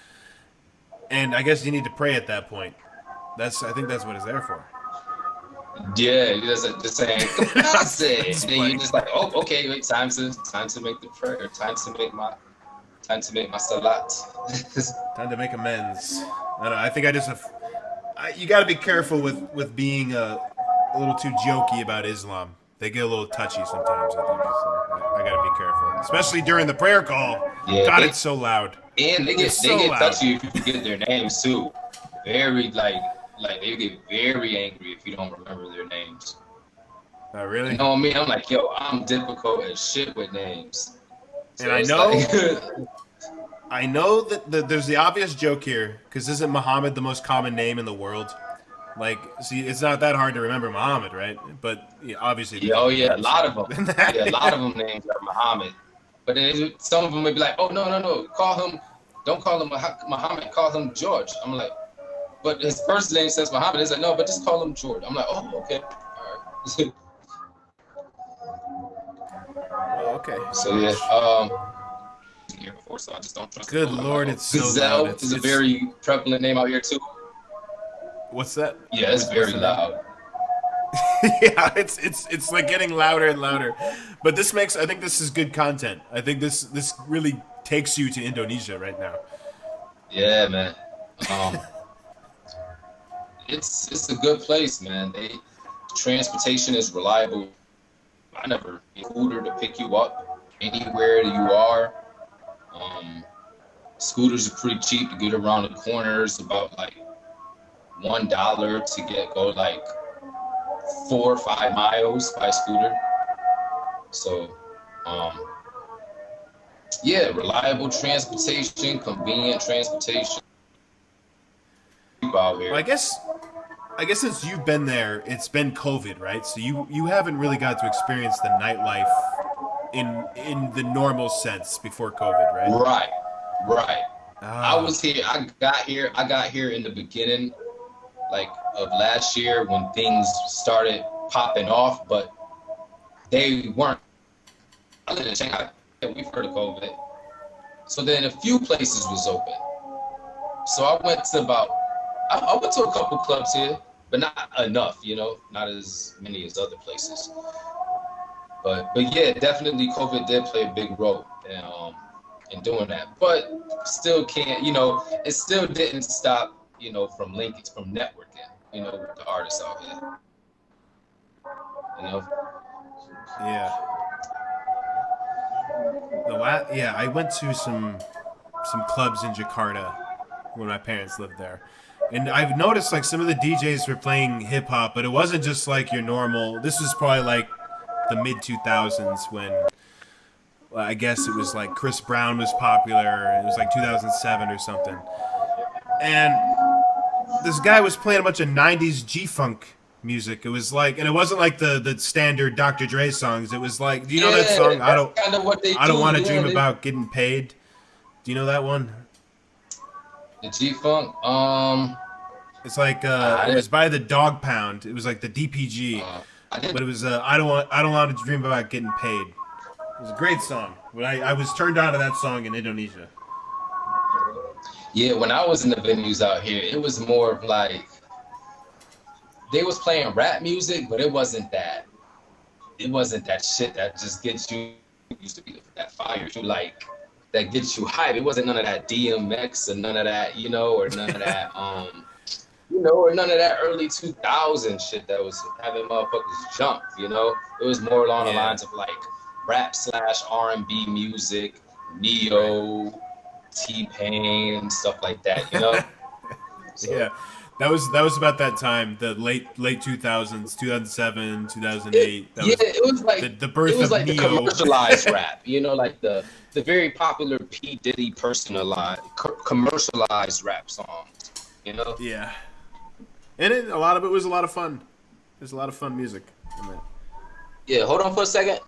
and I guess you need to pray at that point. I think that's what it's there for. Yeah, you just saying, Just and then you playing. just like, oh, okay, wait, time to make the prayer, time to make my salat. Time to make amends. I don't know. I think I just have. You got to be careful with being a little too jokey about Islam. They get a little touchy sometimes. I think so. I got to be careful, especially during the prayer call. Yeah, God, it's so loud. and they It's they so get loud. touchy if you forget their names too. Very like they get very angry if you don't remember their names. Oh, You really? know what I mean? I'm like, yo, I'm difficult as shit with names. And So it's like, I know that there's the obvious joke here because isn't Muhammad the most common name in the world? Like, see, it's not that hard to remember Muhammad, right? But yeah, obviously yeah, there's oh other yeah, a names lot of them. than Yeah, a lot that. of them names are Muhammad. But then some of them would be like, oh, no, don't call him Muhammad, call him George. I'm like, but his first name says Muhammad. He's like, no, but just call him George. I'm like, oh, okay, all right. Oh, okay. So yeah, here before, so I just don't trust. Good Lord, it's so Gazelle loud. is a very prevalent name out here too. What's that? Yeah, it's very loud. Yeah, it's like getting louder and louder. But I think this is good content. I think this really takes you to Indonesia right now. Yeah, man. It's a good place, man. Transportation is reliable. I never get scooter to pick you up anywhere that you are. Scooters are pretty cheap to get around the corners. About like $1 to go like 4 or 5 miles by scooter. So, yeah, reliable transportation, convenient transportation. People out here. Well, I guess since you've been there, it's been COVID, right? So you haven't really got to experience the nightlife in the normal sense before COVID, right? Right. I was here. I got here in the beginning, like of last year when things started popping off, but they weren't. Other than Shanghai, we've heard of COVID. So then a few places was open. So I went to a couple clubs here, but not enough, not as many as other places. But yeah, definitely COVID did play a big role in doing that. But still can't, it still didn't stop, from networking, with the artists out here. Yeah. I went to some clubs in Jakarta when my parents lived there. And I've noticed like some of the DJs were playing hip hop, but it wasn't just like your normal. This was probably like the mid 2000s when I guess it was like Chris Brown was popular. It was like 2007 or something. And this guy was playing a bunch of 90s G-funk music. It was like, and it wasn't like the standard Dr. Dre songs. It was like, do you know that song? I don't want to dream about getting paid. Do you know that one? The G-funk. It's like it was by the Dog Pound. It was like the DPG, but it was I don't want to dream about getting paid. It was a great song. But I was turned on to that song in Indonesia. Yeah, when I was in the venues out here, it was more of like they was playing rap music, but it wasn't that shit that just gets you. It used to be that fire, like that gets you hype. It wasn't none of that DMX or none of that, or none of that, or none of that early 2000 shit that was having motherfuckers jump. It was more along the lines of like rap / R&B music, Neo, T-Pain, and stuff like that. So, yeah. That was about that time, the late 2000s, 2007, 2008. It was like the birth of like Neo. The commercialized rap, like the very popular P Diddy commercialized rap songs, Yeah, and a lot of it was a lot of fun. There's a lot of fun music in that. Yeah, hold on for a second.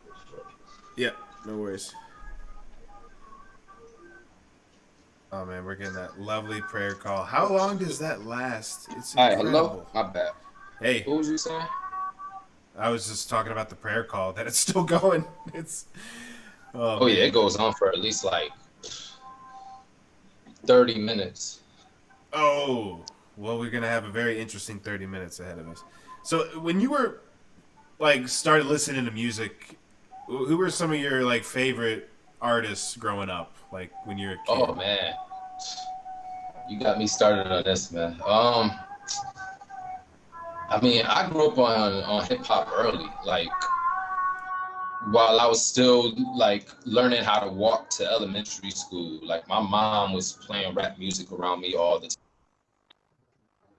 Yeah, no worries. Oh man, we're getting that lovely prayer call. How long does that last? It's incredible. All right, hello? My bad. Hey. What was you saying? I was just talking about the prayer call, that it's still going. It's Oh yeah, it goes on for at least like 30 minutes. Oh, well, we're gonna have a very interesting 30 minutes ahead of us. So when you were like started listening to music, who were some of your like favorite artists growing up? Like when you were a kid? Oh man, you got me started on this, man. I mean, I grew up on hip hop early, like while I was still like learning how to walk to elementary school. Like my mom was playing rap music around me all the time.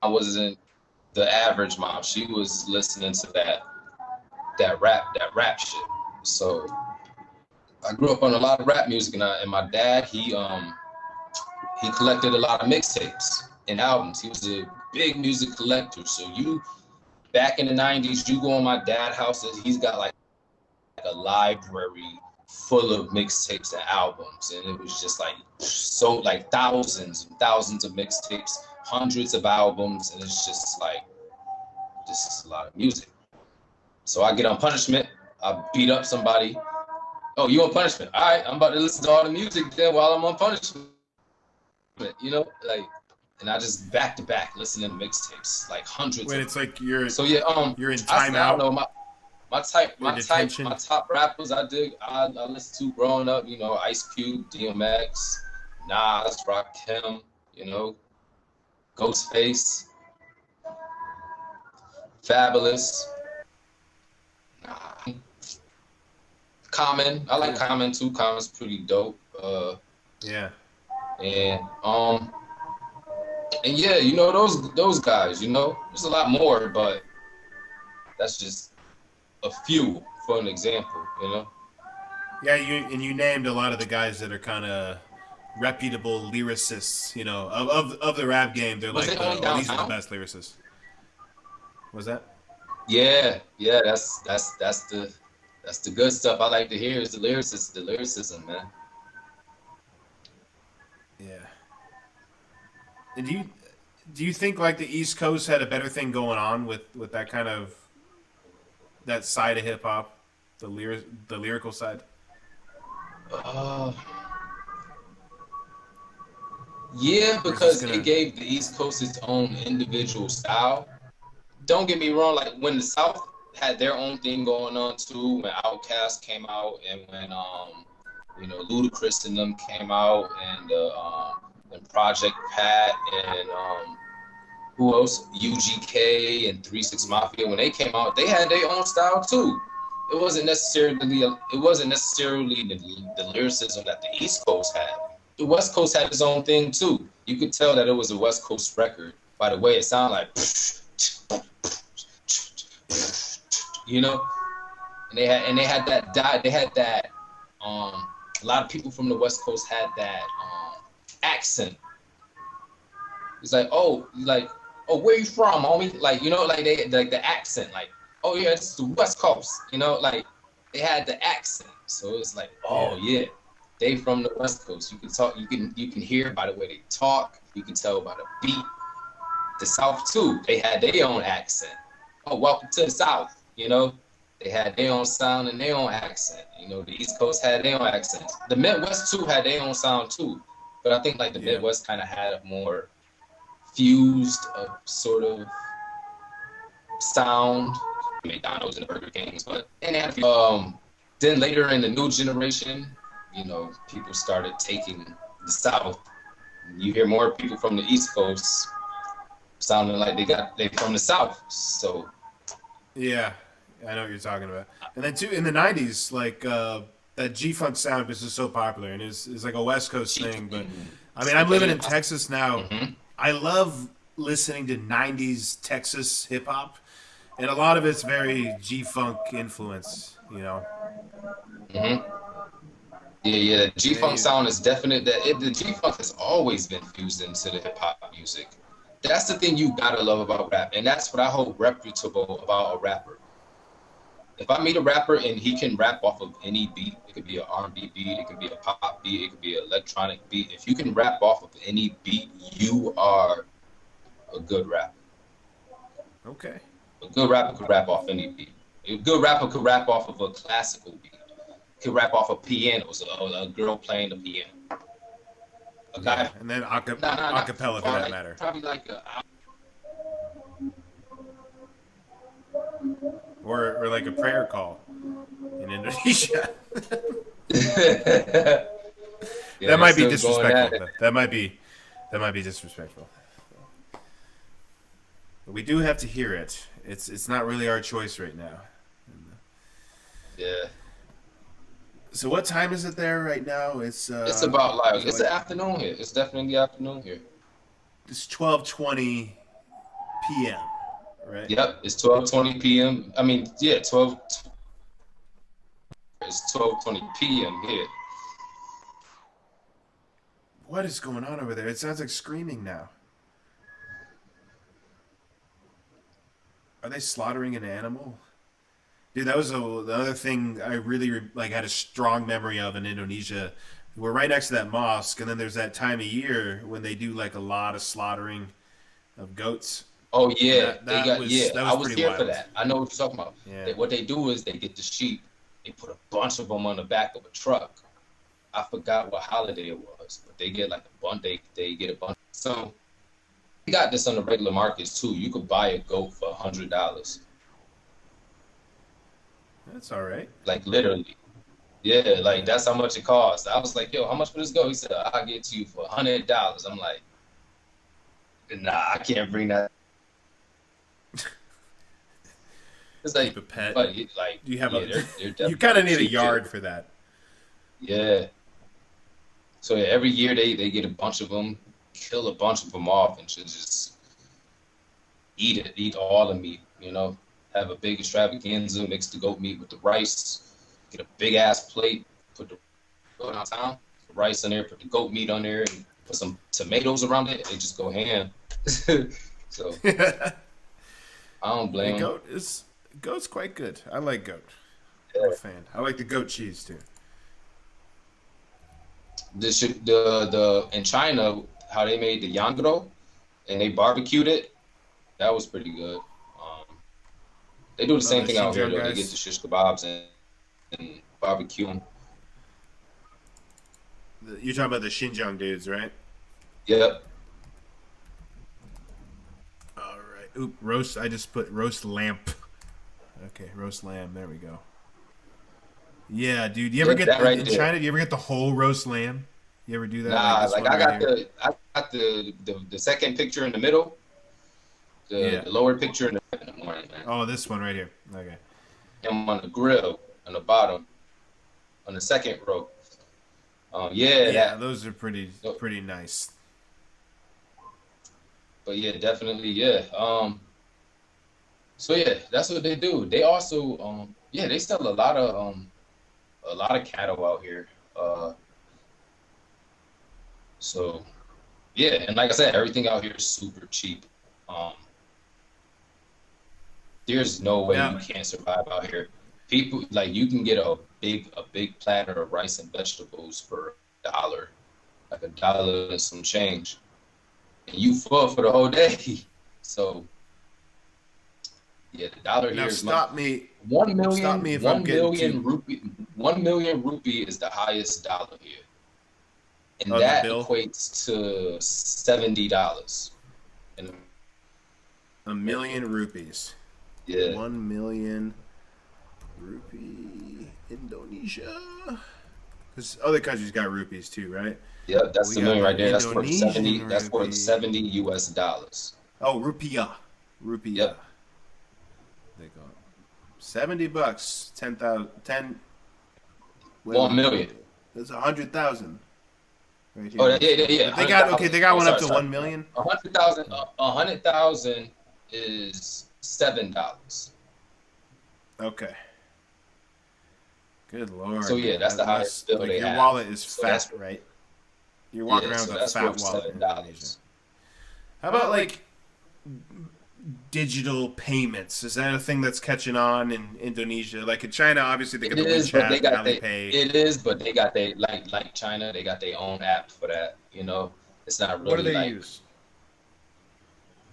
I wasn't the average mom. She was listening to that rap shit. So I grew up on a lot of rap music, and my dad, he collected a lot of mixtapes and albums. He was a big music collector. So back in the 90s, you go on my dad's house, he's got like a library full of mixtapes and albums, and it was just like so like thousands and thousands of mixtapes, hundreds of albums, and it's just like this is a lot of music. So I get on punishment, I beat up somebody. Oh, you on punishment? All right, I'm about to listen to all the music then while I'm on punishment. You know, like, and I just back to back listening to mixtapes, like hundreds. Wait, it's like you're so yeah, you're in I timeout. don't know my top rappers I listened to growing up. You know, Ice Cube, DMX, Nas, Rakim, you know, Ghostface, Fabulous. Common, I like Common too. Common's pretty dope. Yeah. And yeah, you know those guys. You know, there's a lot more, but that's just a few for an example. You know. Yeah, you named a lot of the guys that are kind of reputable lyricists. You know, of the rap game. They're like, these are the best lyricists. Was that? Yeah, that's the good stuff I like to hear is the lyricism, man. Yeah. And do you think like the East Coast had a better thing going on with that kind of that side of hip hop, the lyrical side? Yeah, because it gave the East Coast its own individual style. Don't get me wrong, like when the South had their own thing going on too, when Outkast came out and when you know, Ludacris and them came out, and Project Pat and who else? UGK and 3 6 Mafia. When they came out, they had their own style too. It wasn't necessarily the lyricism that the East Coast had. The West Coast had its own thing too. You could tell that it was a West Coast record by the way it sounded like. You know, and they had that a lot of people from the West Coast had that accent. It's like, oh, where you from, homie? Like, you know, like they like the accent, like, oh yeah, it's the West Coast. You know, like they had the accent, so it's like, oh yeah, they from the West Coast. You can talk, you can hear by the way they talk. You can tell by the beat. The South too, they had their own accent. Oh, welcome to the South. You know, they had their own sound and their own accent. You know, the East Coast had their own accent. The Midwest too had their own sound too. But I think like the Midwest kind of had a more fused sort of sound. McDonald's and the Burger Kings, but and then later in the new generation, you know, people started taking the South. You hear more people from the East Coast sounding like they from the South. So yeah. I know what you're talking about. And then too in the '90s, like that G-funk sound was just so popular, and it's like a West Coast thing. But I mean, I'm living in Texas now. Mm-hmm. I love listening to '90s Texas hip hop, and a lot of it's very G-funk influence. You know. Mm-hmm. Yeah. The G-funk sound is definite. The G-funk has always been fused into the hip hop music. That's the thing you gotta love about rap, and that's what I hold reputable about a rapper. If I meet a rapper and he can rap off of any beat, it could be an R&B beat, it could be a pop beat, it could be an electronic beat. If you can rap off of any beat, you are a good rapper. Okay. A good rapper could rap off any beat. A good rapper could rap off of a classical beat. Could rap off of pianos, a girl playing the piano. A guy, and then acapella for that matter. Probably like a... Or like a prayer call in Indonesia. That might be disrespectful. That might be disrespectful. But we do have to hear it. It's not really our choice right now. Yeah. So what time is it there right now? It's about like it's the afternoon here. It's definitely the afternoon here. It's 12:20 p.m. Right. Yep, it's 12:20 p.m. I mean, yeah, 12. It's 12:20 p.m. here. What is going on over there? It sounds like screaming now. Are they slaughtering an animal? Dude, that was the other thing I really like had a strong memory of in Indonesia. We're right next to that mosque, and then there's that time of year when they do like a lot of slaughtering of goats, Oh and yeah, that they that got was yeah. that I was was pretty here for wild. that. I know what you're talking about. Yeah. What they do is they get the sheep, they put a bunch of them on the back of a truck. I forgot what holiday it was, but they get like a bunch. They get a bunch. So we got this on the regular markets too. You could buy a goat for $100, That's all right. like literally. Yeah, like that's how much it costs. I was like, yo, how much for this goat? He said, I'll get to you for $100. I'm like, nah, I can't bring that. It's like, Keep a pet. but like, You have yeah, a they're you definitely kind of need a cheap, yard for that. yeah. So yeah, every year they get a bunch of them, kill a bunch of them off, and just eat all the meat. Have a big extravaganza, mix the goat meat with the rice, get a big ass plate, put the go downtown, the rice in there, put the goat meat on there, and put some tomatoes around it. They just go ham. So Yeah, I don't blame them. goat's quite good. I like goat. I'm Yeah. a fan. I like the goat cheese too. The in China, how they made the yangro and they barbecued it, that was pretty good. They do the Oh, same the thing out here Xinjiang though. They get guys. the shish kebabs and barbecue them. You're talking about the Xinjiang dudes, right? Yep. All right. Oop, roast. I just put roast lamb. Okay, roast lamb. There we go. Yeah, dude. You ever Yeah, get that right in there. China? Do you ever get the whole roast lamb? You ever do that? Like Nah, this like one right here. I got the second picture in the middle, Yeah. the lower picture in the morning, man. Oh, this one right here. Okay. I'm on the grill on the bottom, on the second row. Yeah, Yeah, that. those are pretty nice. But yeah, definitely, yeah. So yeah, that's what they do. They also, yeah, they sell a lot of cattle out here. So yeah, and like I said, everything out here is super cheap. Um, there's no way you Now, can't survive out here. People like you can get a big platter of rice and vegetables for $1, like $1 and some change, and you full for the whole day. So yeah, the dollar now here is much. stop me. One Stop million, me if I'm one getting too. million rupee, 1 million rupee is the highest dollar here, and Oh, the that bill. equates to $70. And A million rupees. yeah, 1 million rupee Indonesia. Because other countries got rupees too, right? yeah, But that's we the got million right the there. That's worth 70. Indonesian That's worth rupee. 70 US dollars. Oh, rupiah. Rupiah. Yep. They go $70. 10,000. 10. Wait, 1 million. That's 100,000 right Oh, here. yeah. But they got okay. 100,000. They got Oh, one up sorry, to sorry. 1 million. 100,000. 100,000 is $7. Okay. Good lord. So yeah, Man. that's the highest bill Like they your have. wallet is So fat, that's right? You're walking yeah. around So with a that's fat worth wallet in Indonesia. $7. How about like digital payments? Is that a thing that's catching on in Indonesia? Like in China, obviously they It got the is, but they WeChat, the got they. Alipay. It is, but they got they like China. They got their own app for that. It's not What do really they like use?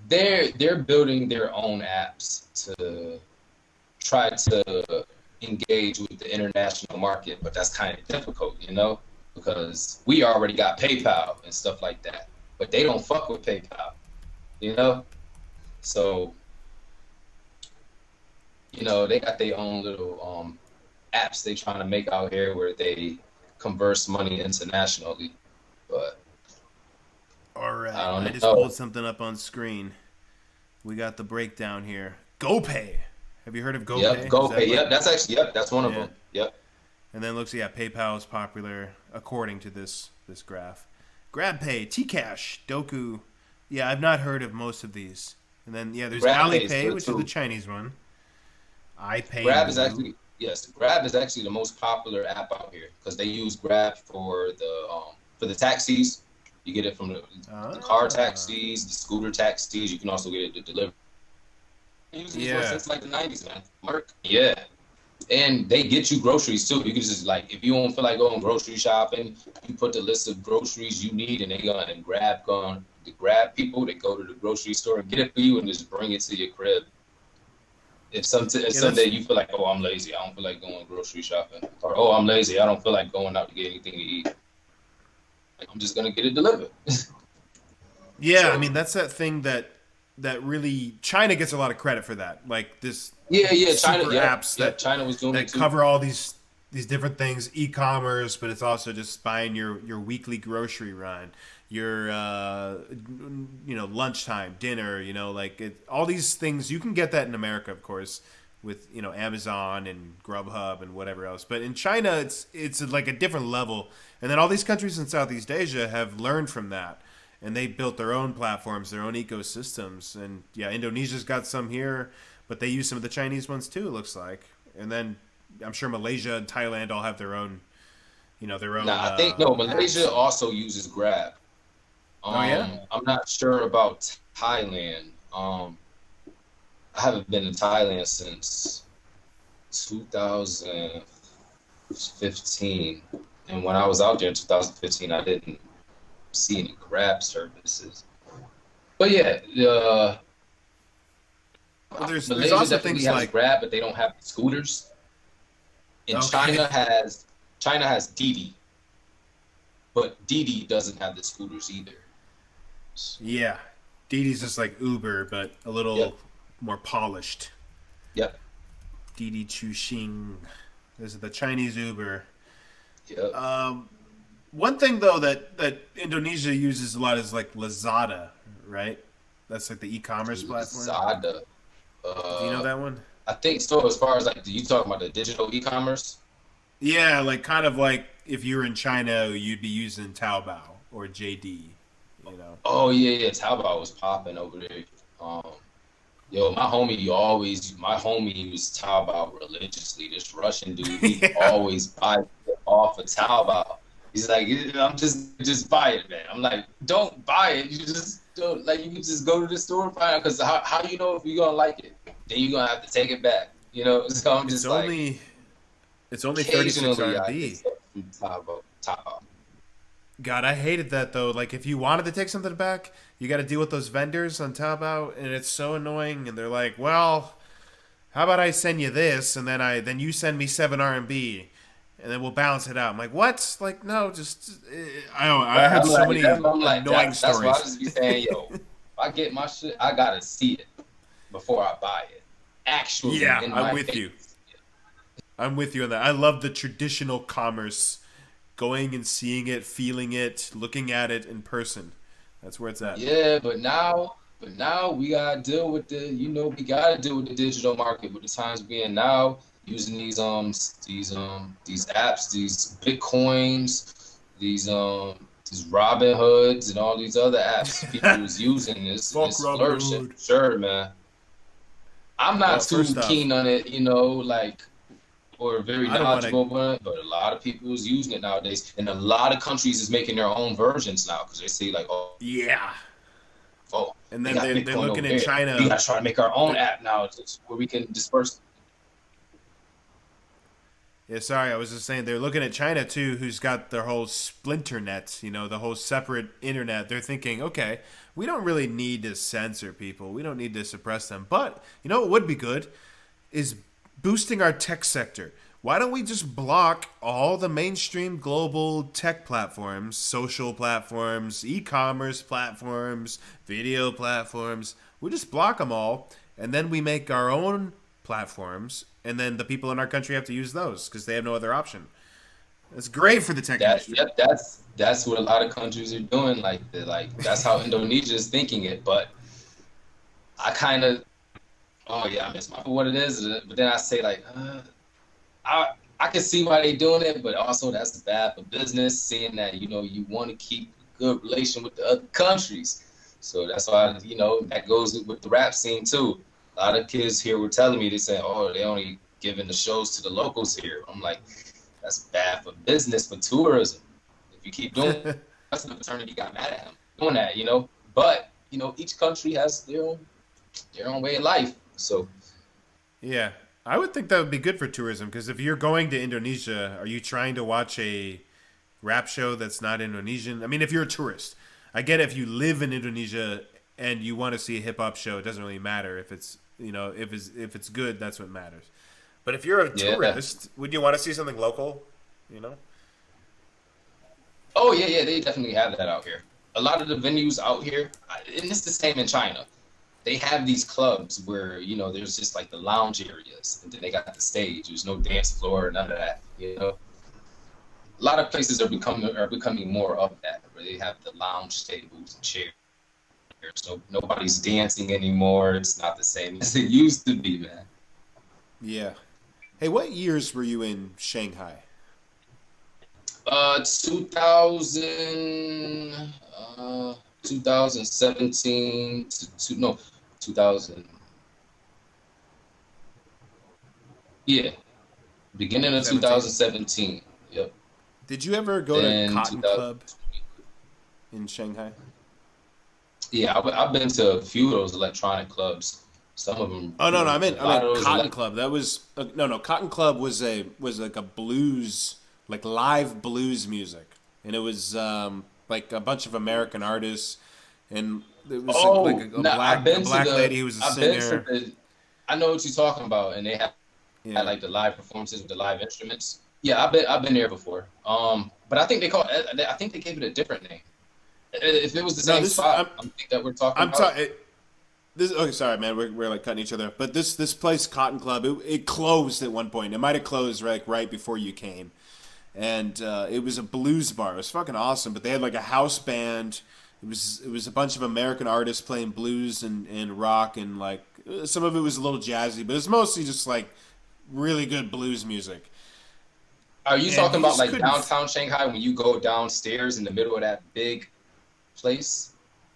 they're building their own apps to try to engage with the international market, but that's kind of difficult, because we already got PayPal and stuff like that, but they don't fuck with PayPal, you know. So they got their own little apps they trying to make out here where they converse money internationally, but All right, I I don't just know. pulled something up on screen. We got the breakdown here. GoPay. Have you heard of GoPay? Yep, Is GoPay. that Yep, that's actually that's one of Yeah. them. Yep. And then looks, yeah, PayPal is popular according to this graph. GrabPay, Tcash, Doku. Yeah, I've not heard of most of these. And then there's GrabPay is Alipay, good, which too. is the Chinese one. iPay. Grab is actually Grab is actually the most popular app out here because they use Grab for the taxis. You get it from the car taxis, the scooter taxis. You can also get it to deliver. Using this one Yeah. since like the 90s, man. Mark. Yeah. And they get you groceries too. You can just like, if you don't feel like going grocery shopping, you put the list of groceries you need, and they go and grab people. They go to the grocery store and get it for you, and just bring it to your crib. If Yeah, someday that's you feel like, oh, I'm lazy, I don't feel like going grocery shopping, or oh, I'm lazy, I don't feel like going out to get anything to eat. Like, I'm just gonna get it delivered. yeah. I So mean, that's that thing that really China gets a lot of credit for that. Like this yeah, China, super yep, apps yep, China was doing it that too. cover all these different things, e-commerce, but it's also just buying your weekly grocery run, your lunchtime, dinner, like all these things. You can get that in America, of course, with Amazon and Grubhub and whatever else. But in China, it's like a different level. And then all these countries in Southeast Asia have learned from that, and they built their own platforms, their own ecosystems. And yeah, Indonesia's got some here, but they use some of the Chinese ones too. It looks like, and then I'm sure Malaysia and Thailand all have their own, their own Now I think no, apps. Malaysia also uses Grab. Oh yeah, I'm not sure about Thailand. I haven't been to Thailand since 2015, and when I was out there in 2015, I didn't see any Grab services. But yeah, well, there's Malaysia also definitely things has like Grab, but they don't have scooters. And okay, China has Didi, but Didi doesn't have the scooters either. yeah, Didi's just like Uber, but a Yep, little more polished. yep, Didi Chuxing, this is the Chinese Uber. yep. One thing though that Indonesia uses a lot is like Lazada, right? That's like the e-commerce platform. Lazada. Do you know Uh, that one? I think so. As far as like, you talking about the digital e-commerce? Yeah, like kind of like if you were in China, you'd be using Taobao or JD. You know. Oh yeah, Taobao was popping over there. Um, Yo, my homie used Taobao religiously. This Russian dude, he Yeah, always buys it off of Taobao. He's like, I'm just buy it, man. I'm like, don't buy it. You just don't like. You can just go to the store and find it. Because how do you know if you're gonna like it? Then you're gonna have to take it back. So I'm it's just like, only it's only 36 occasionally I get RMB. stuff from Taobao. God, I hated that though. Like if you wanted to take something back, you got to deal with those vendors on Taobao, and it's so annoying. And they're like, "Well, how about I send you this, and then you send me 7 RMB, and then we'll balance it out." I'm like, "What?" Like, no, just I don't. I Right? had I'm so like, many I'm like annoying that's why I stories. just be saying, yo, if I get my shit, I gotta see it before I buy it. Actually, Yeah, in I'm my with face. you. I'm with you on that. I love the traditional commerce, going and seeing it, feeling it, looking at it in person. That's where it's at. Yeah, but now we gotta deal with we gotta deal with the digital market with the times being now using these apps, these Bitcoins, these Robin Hoods and all these other apps people is using this Fuck is Robin flourishing. Hood. Sure, man. I'm not Well, too first off, keen on it, like, or very I don't want to. knowledgeable on it, but a lot of people is using it nowadays, and a lot of countries is making their own versions now because they see like, Yeah, oh, and they then got they're Bitcoin over looking in there. We China. gotta try to make our own They're, app now where we can disperse. yeah, sorry, I was just saying they're looking at China too, who's got their whole splinter net. The whole separate internet. They're thinking, okay, we don't really need to censor people. We don't need to suppress them. But what would be good is boosting our tech sector. Why don't we just block all the mainstream global tech platforms, social platforms, e-commerce platforms, video platforms? We just block them all, and then we make our own platforms, and then the people in our country have to use those because they have no other option. It's great for the tech That industry. yep, that's what a lot of countries are doing. Like that's how Indonesia is thinking it. But I kind of, oh yeah, I miss my what it is. But then I say like, I I can see why they're doing it, but also that's bad for business. Seeing that you want to keep a good relation with the other countries, so that's why that goes with the rap scene too. A lot of kids here were telling me, they say, oh, they only giving the shows to the locals here. I'm like, that's bad for business, for tourism. If you keep doing, that's the fraternity got mad at him doing that. But each country has their own way of life. So Yeah. I would think that would be good for tourism because if you're going to Indonesia, are you trying to watch a rap show that's not Indonesian? I mean, if you're a tourist, I get if you live in Indonesia and you want to see a hip hop show, it doesn't really matter if it's if it's good. That's what matters. But if you're a Yeah. tourist, would you want to see something local? You know? Oh yeah, yeah, they definitely have that out here. A lot of the venues out here, and it's the same in China. They have these clubs where there's just like the lounge areas, and then they got the stage. There's no dance floor or none of that. A lot of places are becoming more of that, where they have the lounge tables and chairs. So nobody's dancing anymore. It's not the same as it used to be, man. Yeah. Hey, what years were you in Shanghai? 2000, 2017 no, 2000, yeah, beginning of 17. 2017. Yep. Did you ever go to Then Cotton 2000, Club in Shanghai? yeah, I've been to a few of those electronic clubs. Some of them, Oh no, no, a I lot of meant those Cotton Club. That was no, no. Cotton Club was like a blues, like live blues music, and it was like a bunch of American artists, and it was like Oh, no, a black lady who was a I've been to singer. the, I know what you're talking about, and they have had Yeah, like the live performances with the live instruments. Yeah, I've been there before. But I think I think they gave it a different name. If it was the no, same this spot, I think that we're talking I'm about. talking. This okay, sorry, man. We're like cutting each other. But this place, Cotton Club, it closed at one point. It might have closed right before you came, and it was a blues bar. It was fucking awesome. But they had like a house band. It was a bunch of American artists playing blues and rock and like some of it was a little jazzy, but it's mostly just like really good blues music. Are you And talking you about just like couldn't. downtown Shanghai when you go downstairs in the middle of that big place?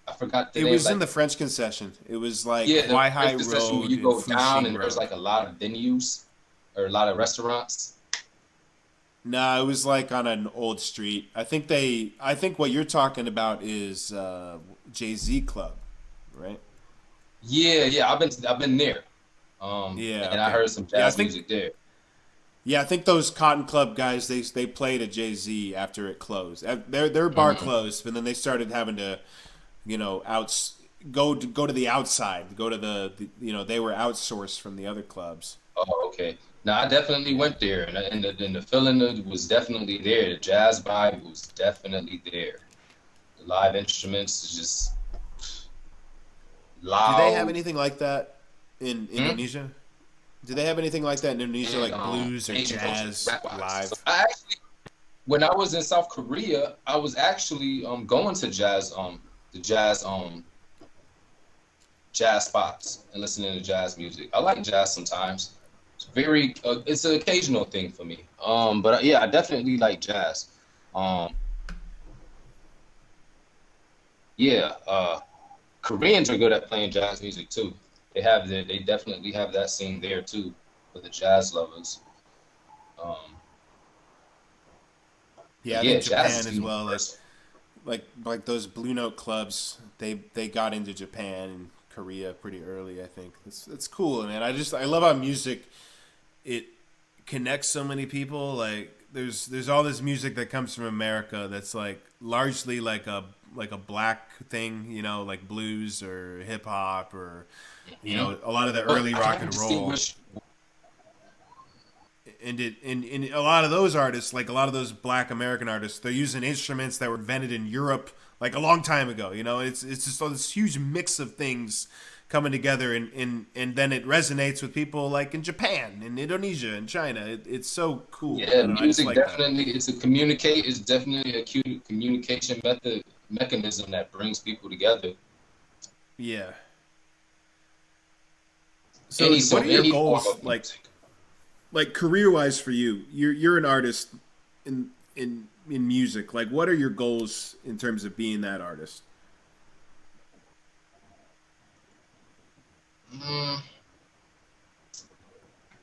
I forgot the It name. was in Like, the French concession. It was like yeah, the Huai French concession where Road you and go down Fuxing and there's Road. like a lot of venues or a lot of restaurants. No, it was like on an old street. I think what you're talking about is Jay Z Club, right? Yeah, yeah, I've been there. Yeah. And I Okay. heard some Yeah, I jazz think. music there. Yeah, I think those Cotton Club guys they played at Jay Z after it closed. Their bar Hmm. closed, but then they started having to, outs go to the outside, go to they were outsourced from the other clubs. Oh, okay. Now I definitely went there, and the feeling was definitely there. The jazz vibe was definitely there. The live instruments is just Do they have loud. anything like that in Hmm? Indonesia? Do they have anything like that in Indonesia, And like blues or Asian culture, jazz rap wise. live? So I actually, when I was in South Korea, I was actually going to the jazz spots and listening to jazz music. I like jazz sometimes. It's an occasional thing for me. But yeah, I definitely like jazz. Um, yeah, Koreans are good at playing jazz music too. They definitely have that scene there too for the jazz lovers. Um, Yeah, but I yeah, think jazz Japan is as well. universal. Like those Blue Note clubs, they got into Japan and Korea pretty early. I think it's cool, man. I love how music it connects so many people. Like there's all this music that comes from America that's like largely like a black thing, like blues or hip hop or Mhm. a lot of the But early I rock can't and roll. distinguish. And a lot of those artists, like a lot of those black American artists, they're using instruments that were invented in Europe like a long time ago. It's just all this huge mix of things coming together, and then it resonates with people like in Japan, and Indonesia, and China. It's so cool. I Yeah, don't know. I just music like that. definitely it's definitely a cute communication mechanism that brings people together. Yeah. So, what are your Any form goals of like? music. Like career wise for you? You're an artist in music. Like, what are your goals in terms of being that artist? Mm,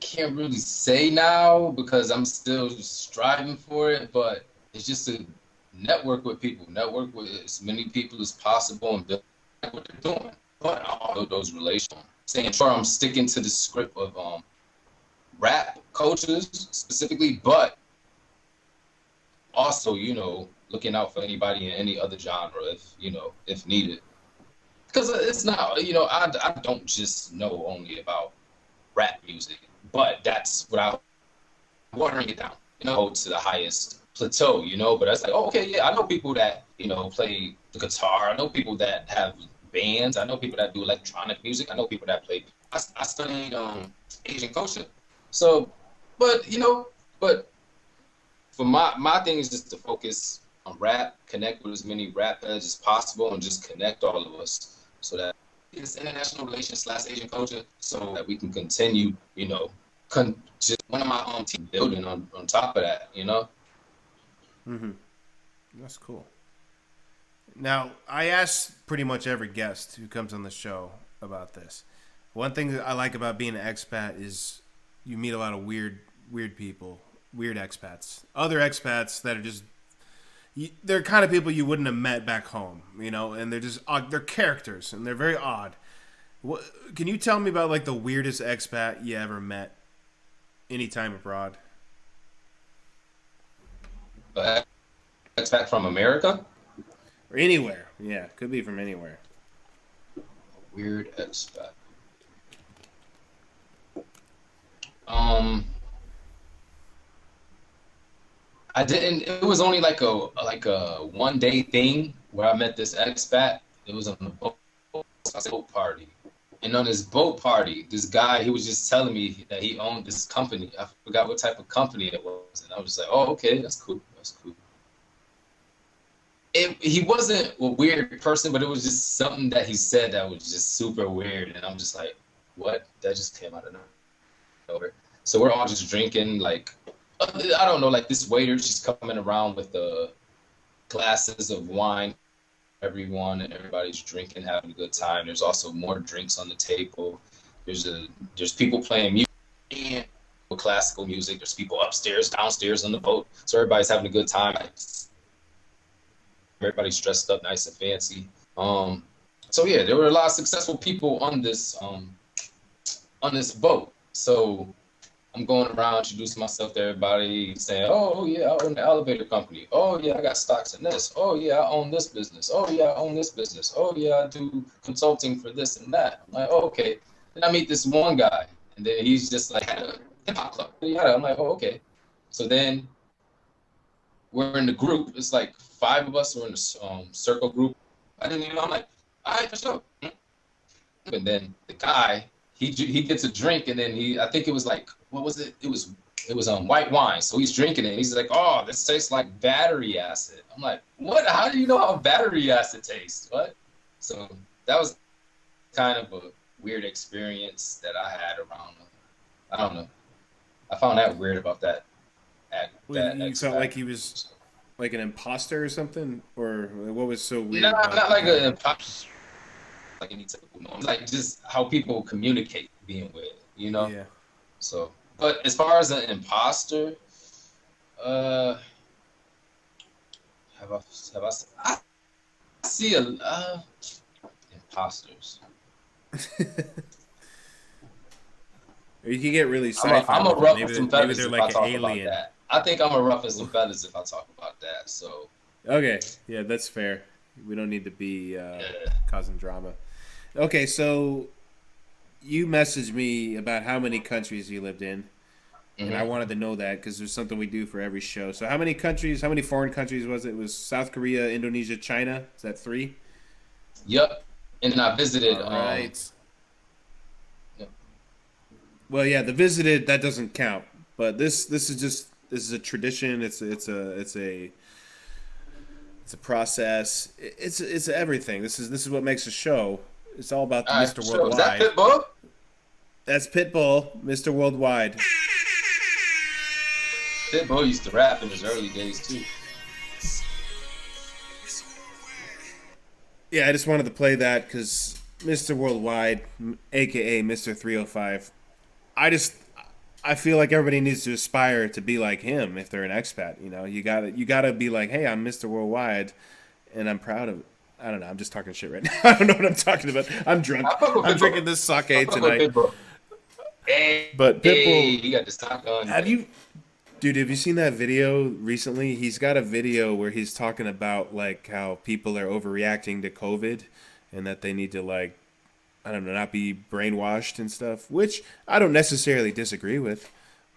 can't really say now because I'm still striving for it, but it's just to network with as many people as possible and build what they're doing. But all of those relations, saying sure I'm sticking to the script of rap cultures specifically, but also, looking out for anybody in any other genre if needed. Because it's not, I don't just know only about rap music, but that's what I'm watering it down, to the highest plateau, but it's like, oh, okay, yeah, I know people that, play the guitar. I know people that have bands. I know people that do electronic music. I know people that play. I studied Asian culture. So, but, but for my thing is just to focus on rap, connect with as many rap heads as possible, and just connect all of us so that it's international relations / Asian culture, so that we can continue, just one of my own team building on top of that, Mm-hmm. That's cool. Now, I ask pretty much every guest who comes on the show about this. One thing that I like about being an expat is you meet a lot of weird people, weird expats, other expats that are just they're kind of people you wouldn't have met back home, and they're just odd. They're characters and they're very odd. Can you tell me about like the weirdest expat you ever met anytime abroad? Expat from America Or anywhere. Yeah, could be from anywhere. weird expat. I didn't. It was only like a 1 day thing where I met this expat. It was on a boat party, and on this boat party, this guy, he was just telling me that he owned this company. I forgot what type of company it was, and I was just like, "Oh, okay, that's cool. That's cool." He wasn't a weird person, but it was just something that he said that was just super weird, and I'm just like, "What?" That just came out of nowhere. So we're all just drinking, like, I don't know, like this waiter, she's coming around with the glasses of wine, everyone, and everybody's drinking, having a good time. There's also more drinks on the table. There's people playing music and classical music. There's people upstairs, downstairs on the boat. So everybody's having a good time. Everybody's dressed up nice and fancy. So yeah, there were a lot of successful people on this boat. So I'm going around introducing myself to everybody, saying, "Oh yeah, I own the elevator company. Oh yeah, I got stocks in this. Oh yeah, I own this business. Oh yeah, I own this business. Oh yeah, I do consulting for this and that." I'm like, "Oh, okay." Then I meet this one guy, and then he's just like, "Had a hip hop club." I'm like, "Oh, okay." So then we're in the group. It's like 5 of us were in the circle group. I didn't even know. I'm like, "All right, for sure." And then the guy, he gets a drink, and then I think it was like, what was it? It was white wine. So he's drinking it, and he's like, "Oh, this tastes like battery acid." I'm like, "What? How do you know how battery acid tastes?" What? So that was kind of a weird experience that I had around. I don't know. I found that weird about that. You felt like he was like an imposter or something, or what was so weird? Not like an imposter. Like any typical norm. Like just how people communicate being with, Yeah. So, but as far as an imposter, have I see imposters. Or you could get really sci-fi. I'm a with it. rough Maybe, some maybe feathers they're if like I an talk alien. about that. I think I'm a ruffle some feathers if I talk about that. So Okay, yeah, that's fair. We don't need to be causing drama. Okay, so you messaged me about how many countries you lived in, and I wanted to know that because there's something we do for every show. So how many countries, how many foreign countries was it? It was South Korea, Indonesia, China? Is that 3? Yep. And then I visited. All right. Yep. Well, yeah, the visited, that doesn't count. But this is a tradition. It's a process. It's everything. This is what makes a show. It's all about All right, Mr. sure. Is Worldwide. that Pitbull? That's Pitbull, Mr. Worldwide. Pitbull used to rap in his early days too. Yeah, I just wanted to play that because Mr. Worldwide, aka Mr. 305, I feel like everybody needs to aspire to be like him if they're an expat. You gotta be like, hey, I'm Mr. Worldwide, and I'm proud of it. I don't know. I'm just talking shit right now. I don't know what I'm talking about. I'm drunk. I'm drinking this sake tonight. But hey, Pitbull, you got the stock on. have you, dude? Have you seen that video recently? He's got a video where he's talking about like how people are overreacting to COVID, and that they need to like, I don't know, not be brainwashed and stuff. Which I don't necessarily disagree with,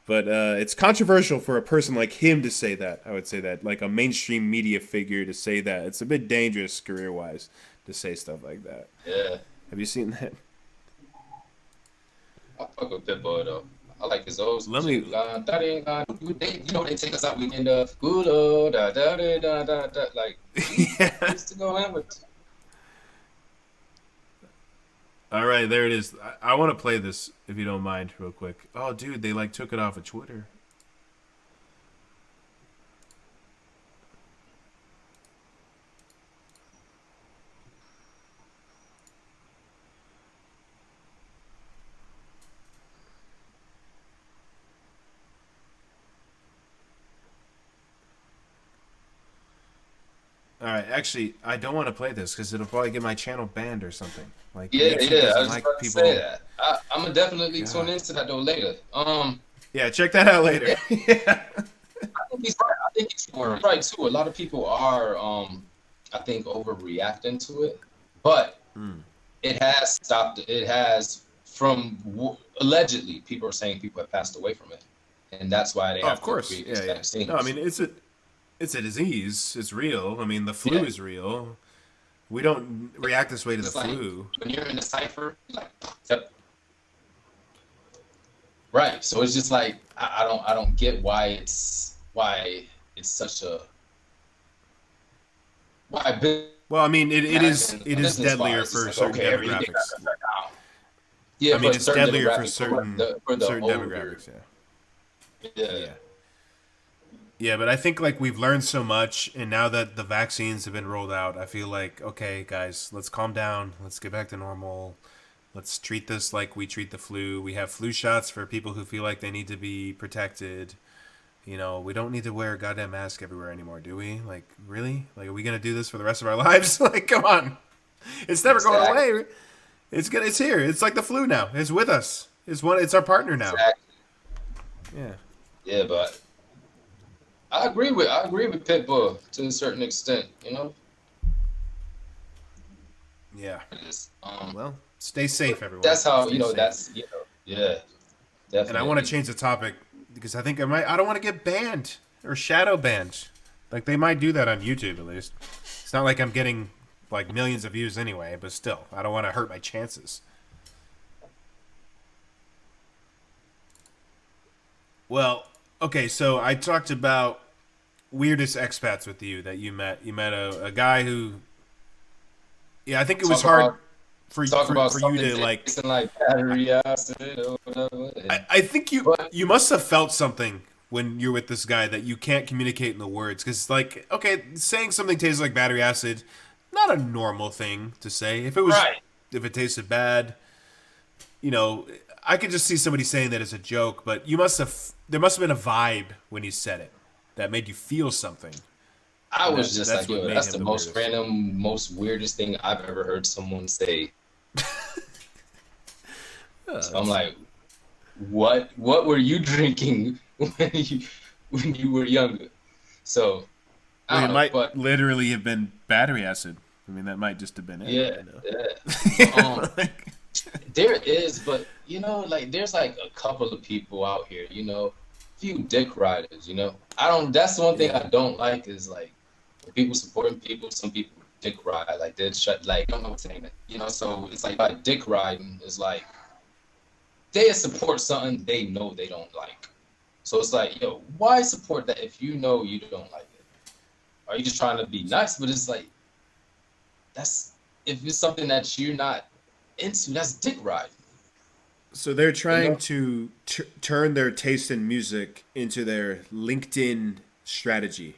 but it's controversial for a person like him to say that. I would say that, like a mainstream media figure to say that, it's a bit dangerous career wise to say stuff like that. Yeah, Have you seen that? I fuck with Pitbull though. I like his old Let shit. me. They take us out weekend of Gudo, da da da da da da. Like we Yeah. used to go in with. All right, there it is. I want to play this if you don't mind, real quick. Oh, dude, they like took it off of Twitter. All right, actually, I don't want to play this because it'll probably get my channel banned or something. Like Yeah, YouTube yeah. I doesn't was like about to people. say that. I'm gonna definitely tune God. into that though later. Yeah, check that out later. Yeah, Yeah. I think he's right. I think he's right too. A lot of people are, I think, overreacting to it, but Mm. it has stopped. It has allegedly people are saying people have passed away from it, and that's why they Oh, have of to course. create Yeah, these yeah. No, I vaccines. mean it's a disease. It's real. I mean the flu Yeah, is real. We don't react this way to the it's like flu. when you're in a cipher, like, yep, right. So it's just like I don't get why it's such a why Well, I mean it is imagine it a is business deadlier wise, it's for like certain okay, everything got demographics. shut down. Yeah, I mean but it's certain deadlier for demographics certain for the certain older, demographics. Yeah. yeah, Yeah. Yeah, but I think like we've learned so much, and now that the vaccines have been rolled out, I feel like okay, guys, let's calm down. Let's get back to normal. Let's treat this like we treat the flu. We have flu shots for people who feel like they need to be protected. You know, we don't need to wear a goddamn mask everywhere anymore, do we? Like, really? Like, are we gonna do this for the rest of our lives? Like, come on, it's never going exactly, away. It's good. It's here. It's like the flu now. It's with us. It's one. It's our partner now. exactly. Yeah. Yeah, but I agree with Pitbull to a certain extent. You know, Yeah. it is. Well, stay safe, everyone. That's how Stay safe. that's yeah, And I want to definitely. change the topic because I think I might. I don't want to get banned or shadow banned. Like they might do that on YouTube at least. It's not like I'm getting like millions of views anyway, but still, I don't want to hurt my chances. Well, okay, so I talked about weirdest expats with you that you met. You met a guy who, yeah, I think it was Talk hard about for talk about for you something to like. tasting like battery acid or whatever. I think But you must have felt something when you're with this guy that you can't communicate in the words because like okay, saying something tastes like battery acid, not a normal thing to say. right, If it tasted bad, you know, I could just see somebody saying that as a joke, but you must have there must have been a vibe when you said it that made you feel something, I and was just that's like, what yo, made that's him the the most weirdest. random, most weirdest thing I've ever heard someone say. So I'm That's, like, what were you drinking when you were younger? So well, I it don't know, might but literally have been battery acid. I mean, that might just have been it. yeah, You know. yeah. Yeah, like, There is, but like there's like a couple of people out here, few dick riders, I don't. That's the one thing yeah. I don't like is like when people supporting people. Some people dick ride, like they shut, like I don't know what to name it, So it's like by dick riding is like they support something they know they don't like. So it's like, yo, why support that if you know you don't like it? Are you just trying to be nice? But it's like that's if it's something that you're not into, that's dick riding. So they're You trying know? to turn their taste in music into their LinkedIn strategy.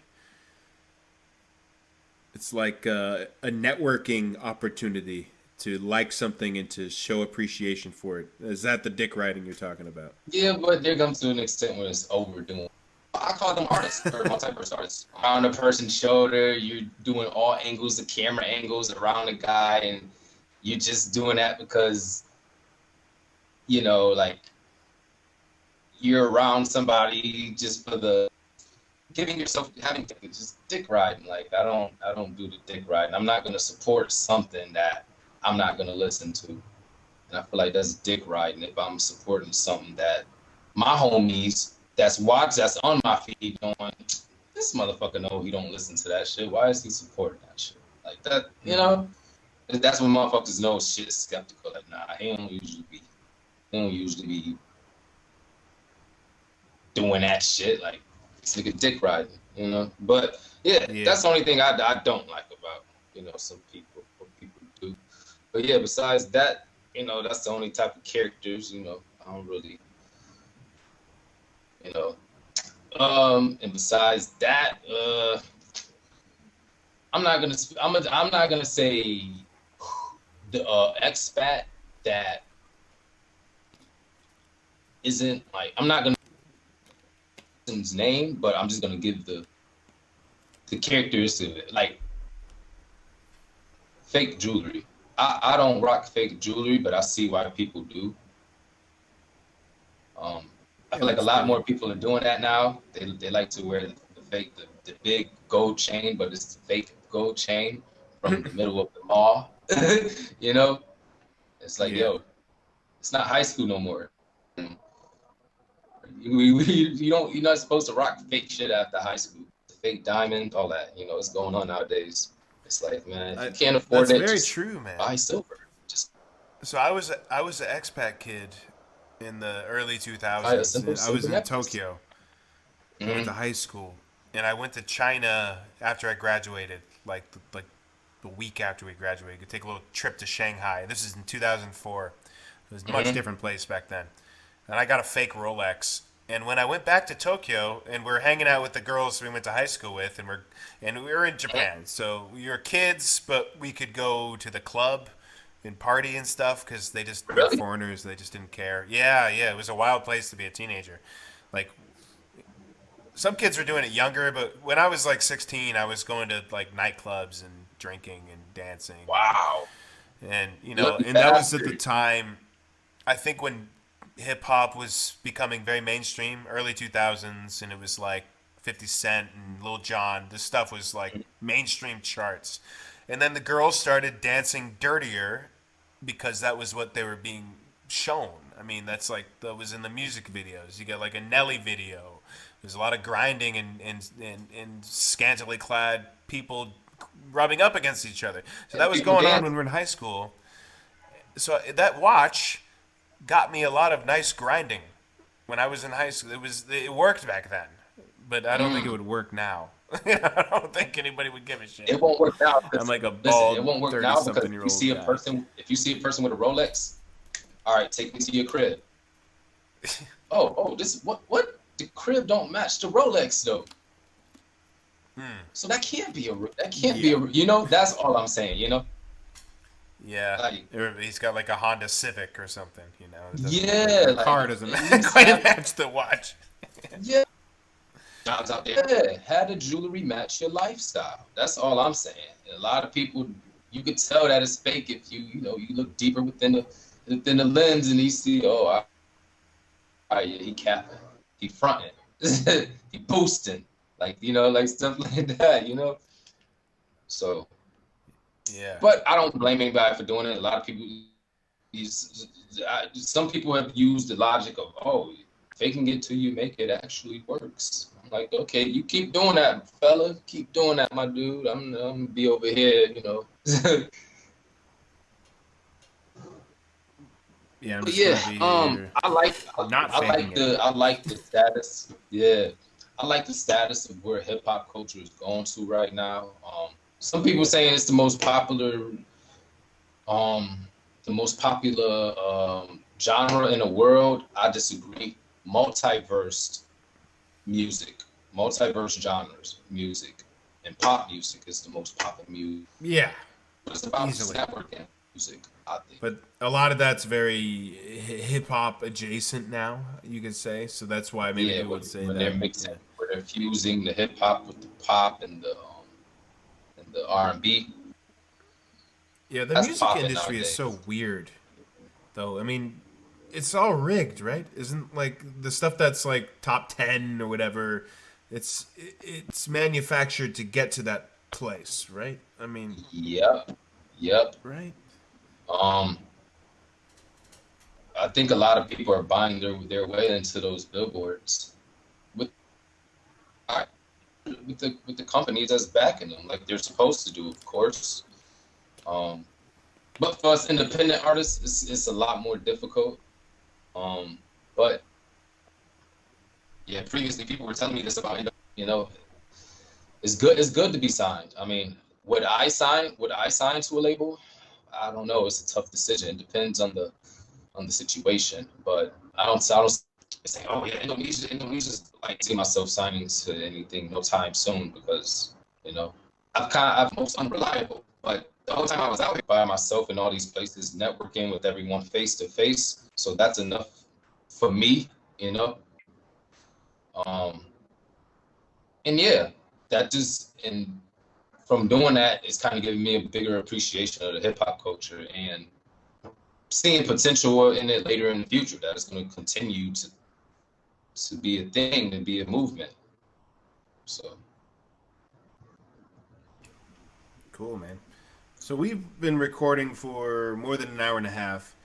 It's like a networking opportunity to like something and to show appreciation for it. Is that the dick riding you're talking about? Yeah, but there comes to an extent when it's overdoing. I call them artists or multi-verse artists. On a person's shoulder, you're doing all angles, the camera angles around the guy, and you're just doing that because like you're around somebody just for the giving yourself having just dick riding. Like I don't do the dick riding. I'm not gonna support something that I'm not gonna listen to. And I feel like that's dick riding if I'm supporting something that my homies that's on my feed going, this motherfucker know he don't listen to that shit. Why is he supporting that shit? Like that, you know? That's when motherfuckers know shit is skeptical. Like, nah, he don't usually be doing that shit. Like, it's like a dick riding, you know? But yeah, that's the only thing I don't like about, you know, some people, what people do. But yeah, besides that, you know, that's the only type of characters, you know, I don't really, you know. And besides that, I'm not gonna say the expat that isn't like I'm not gonna say his name, but I'm just gonna give the characteristics of it, like fake jewelry. I don't rock fake jewelry, but I see why people do. I feel like a lot more people are doing that now. They like to wear the fake, the big gold chain, but it's the fake gold chain from the middle of the mall. You know, it's like, yo, it's not high school no more. You're not supposed to rock fake shit after high school. The fake diamond, all that. You know, it's going on nowadays. It's like, man, if you can't afford that's it, very just true, man. buy silver. Just So I was an expat kid in the early 2000s. I was in Tokyo. I went to high school, and I went to China after I graduated, like the week after we graduated. Could take a little trip to Shanghai. This is in 2004. It was a much different place back then. And I got a fake Rolex. And when I went back to Tokyo, and we're hanging out with the girls we went to high school with, and we were in Japan, so we were kids, but we could go to the club and party and stuff because they just were foreigners. They just didn't care. Yeah, it was a wild place to be a teenager. Like, some kids were doing it younger, but when I was like 16, I was going to like nightclubs and drinking and dancing. wow. And you know, and that was at the time, I think, when hip hop was becoming very mainstream, early 2000s, and it was like 50 Cent and Lil Jon. This stuff was like mainstream charts. And then the girls started dancing dirtier because that was what they were being shown. I mean, that was in the music videos. You get like a Nelly video. There's a lot of grinding and scantily clad people rubbing up against each other. So that was going on when we were in high school. So that watch got me a lot of nice grinding when I was in high school. It worked back then, but I don't think it would work now. I don't think anybody would give a shit. It won't work now. I'm like a bald it won't work now because if you see a person with a Rolex, all right, take me to your crib. This what? The crib don't match the Rolex though. So that can't be you know, that's all I'm saying, you know? Yeah. Like, he's got like a Honda Civic or something, you know. The car doesn't quite match the watch. Yeah. Jobs out there. Had the jewelry match your lifestyle. That's all I'm saying. And a lot of people, you could tell that it's fake if you look deeper within the lens and you see, he capping. He fronting, he boosting, like, you know, like stuff like that, you know. So, yeah. But I don't blame anybody for doing it. A lot of people, some people have used the logic of, faking it till you make it actually works. I'm like, okay, you keep doing that, fella. Keep doing that, my dude. I'm gonna be over here, you know. Yeah, I like the status. Yeah, I like the status of where hip hop culture is going to right now. Some people saying it's the most popular genre in the world. I disagree. Multiverse genres, music, and pop music is the most popular music. Yeah, but it's about networking music. But a lot of that's very hip hop adjacent now, you could say. So that's why maybe people would say that. They're mixing, where they're fusing the hip hop with the pop and the R&B. Yeah, the music industry is so weird, though. I mean, it's all rigged, right? Isn't like the stuff that's like top 10 or whatever, it's manufactured to get to that place, right? I mean, Yep, yep. right? Um, I think a lot of people are buying their way into those billboards with with the companies that's backing them, like they're supposed to do, of course. Um, but for us independent artists, it's a lot more difficult. But yeah, previously people were telling me this about, you know, it's good. It's good to be signed. I mean, would I sign? Would I sign to a label? I don't know. It's a tough decision. It depends on the situation. But I don't say, oh yeah, Indonesia's like see myself signing to anything no time soon because you know I'm most unreliable. But the whole time I was out here by myself in all these places, networking with everyone face to face. So that's enough for me, you know. Um, and yeah, that just and from doing that, it's kind of giving me a bigger appreciation of the hip hop culture and seeing potential in it later in the future that it's going to continue to be a thing, to be a movement. So Cool, man. So we've been recording for more than an hour and a half.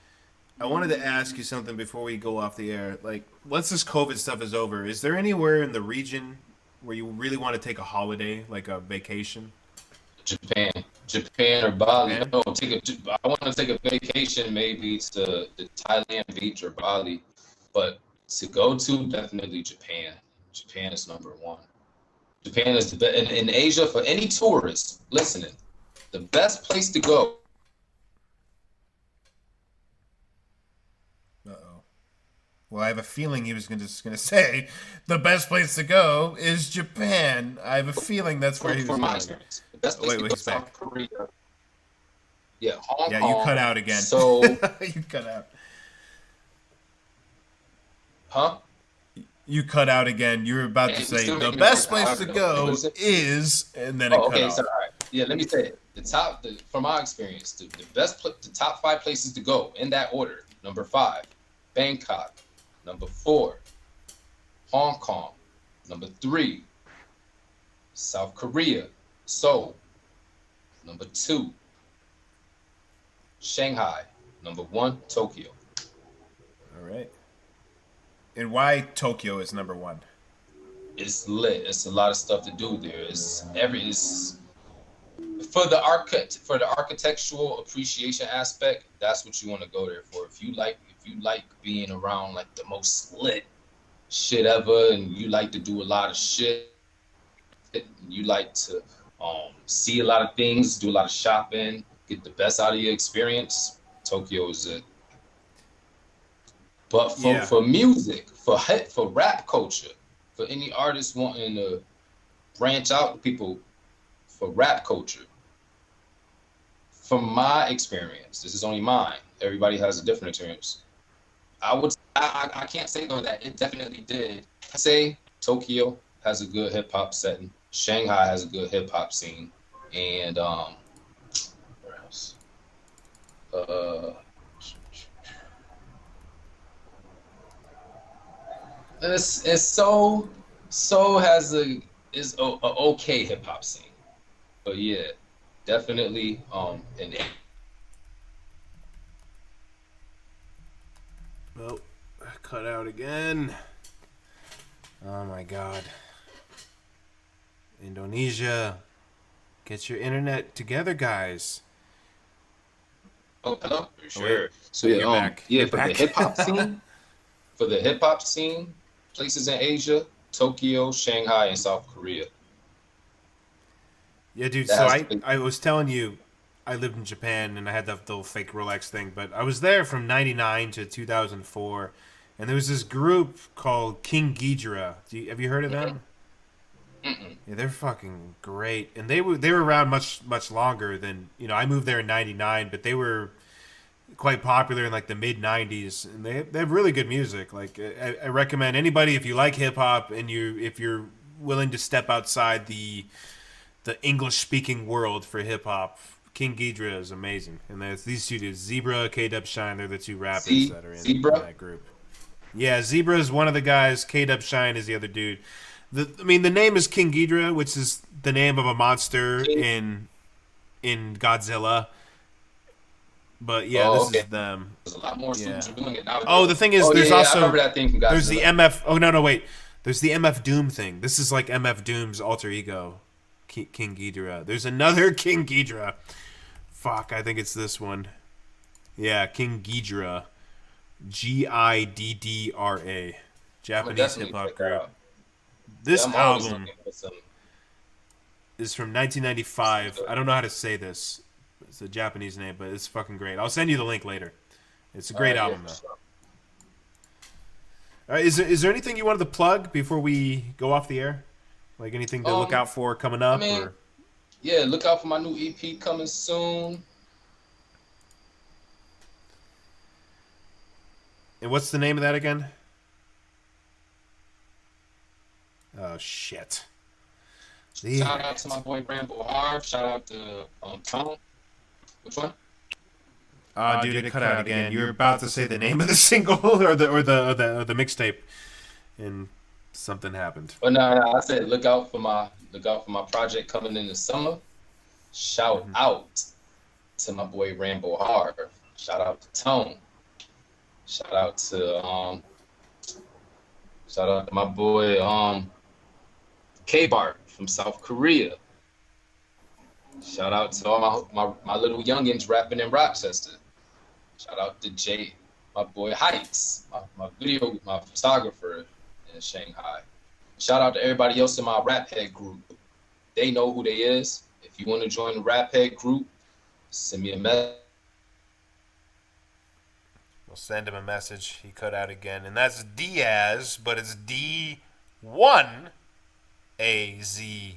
I wanted to ask you something before we go off the air. Like, once this COVID stuff is over, is there anywhere in the region where you really want to take a holiday, like a vacation? Japan or Bali. Japan? No, I want to take a vacation maybe to the Thailand beach or Bali, but to go to definitely Japan. Japan is number one. Japan is the best in Asia for any tourist listening. The best place to go. Uh-oh. Well, I have a feeling he was just going to say the best place to go is Japan. I have a feeling that's where he was From my going. experience, the best place Wait, to wait, go he's is South back. Korea. Yeah, Hong Yeah, you Kong. cut out again. So, You cut out. huh? You cut out again. You were about to And you say still the making me best hear place to however though. What go is it? is, and then it Oh, cut okay. So, off. all right. Yeah, let me say it. From my experience, the top five places to go in that order. Number 5, Bangkok. Number 4, Hong Kong. Number 3, South Korea, Seoul. Number 2, Shanghai. Number 1, Tokyo. All right. And why Tokyo is number one? It's lit. It's a lot of stuff to do there. It's for the architectural appreciation aspect. That's what you want to go there for. If you like being around like the most lit shit ever, and you like to do a lot of shit, you like to see a lot of things, do a lot of shopping, get the best out of your experience. Tokyo is it. But Yeah. for music, for rap culture, for any artist wanting to branch out to people for rap culture, from my experience, this is only mine. Everybody has a different experience. I can't say though that it definitely did. I say Tokyo has a good hip hop setting. Shanghai has a good hip hop scene, and where else? Uh, it's so has a okay hip hop scene, but yeah, definitely and Oh, cut out again. Oh my god. Indonesia. Get your internet together, guys. oh hello, Oh, sure. wait. So You're back. yeah, You're for back. the hip hop scene, places in Asia, Tokyo, Shanghai, and South Korea. Yeah, dude. That So has I, to be. I was telling you, I lived in Japan and I had the fake Rolex thing, but I was there from '99 to 2004, and there was this group called King Ghidra. Have you heard of them? Mm-mm. Yeah, they're fucking great, and they were around much longer than I moved there in '99, but they were quite popular in like the mid '90s, and they have really good music. Like I recommend anybody if you like hip hop and if you're willing to step outside the English speaking world for hip hop. King Ghidra is amazing. And there's these two dudes, Zebra, K-Dub Shine. They're the two rappers that are in that group. Yeah, Zebra is one of the guys. K-Dub Shine is the other dude. The name is King Ghidra, which is the name of a monster in Godzilla. But yeah, this is them. There's a lot more students doing it now. Oh, the thing is, there's also I remember that thing from Godzilla. There's the MF. Oh no, wait. There's the MF Doom thing. This is like MF Doom's alter ego, King Ghidra. There's another King Ghidra. Fuck, I think it's this one. Yeah, King Ghidra, Giddra, Japanese hip hop group. This album is from 1995. I don't know how to say this. It's a Japanese name, but it's fucking great. I'll send you the link later. It's a great album, though. Sure. All right, is there anything you wanted to plug before we go off the air? Like anything to look out for coming up? Yeah, look out for my new EP coming soon. And what's the name of that again? Oh, shit. Shout out to my boy Rambo Harv. Shout out to Tone. Which one? Dude, it cut out again. You're about to say the name of the single or the mixtape, and something happened. But no, I said look out for my project coming in the summer. Shout out to my boy Rambo Harv. Shout out to Tone. Shout out to my boy K-Bart from South Korea. Shout out to all my little youngins rapping in Rochester. Shout out to Jay, my boy Heights, my photographer in Shanghai. Shout out to everybody else in my Rap Head group. They know who they is. If you want to join the Rap Head group, send me a message. We'll send him a message. He cut out again. And that's Diaz, but it's D1AZ _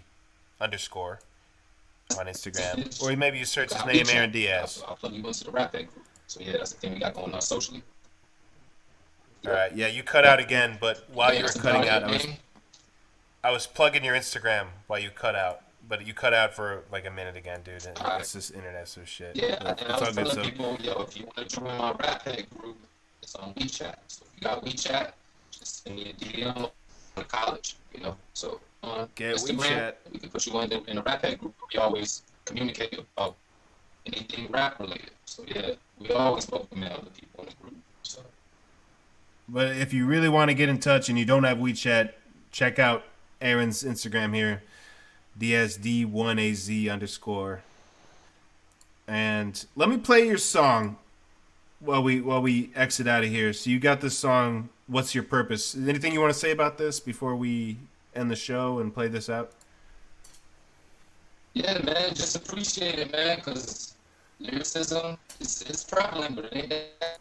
on Instagram. Or maybe you search his name, Aaron Diaz. I'll plug you into the Rap Head group. So yeah, that's the thing we got going on socially. All right, yeah, you cut out again, but while you were cutting out, I was plugging your Instagram while you cut out, but you cut out for like a minute again, dude. And it's just internet so shit. Yeah, and I was telling people, if you want to join my Rap Head group, it's on WeChat. So if you got WeChat, just send me a DM on college, So get Instagram, WeChat. We can put you in the Rap Head group. We always communicate about anything rap related. So yeah, we always welcome other people in the group. So. But if you really want to get in touch and you don't have WeChat, check out Aaron's Instagram here, DSD1AZ_. And let me play your song while we exit out of here. So you got this song, What's Your Purpose? Is anything you want to say about this before we end the show and play this out? Yeah, man, just appreciate it, man, because lyricism is prevalent, but it ain't that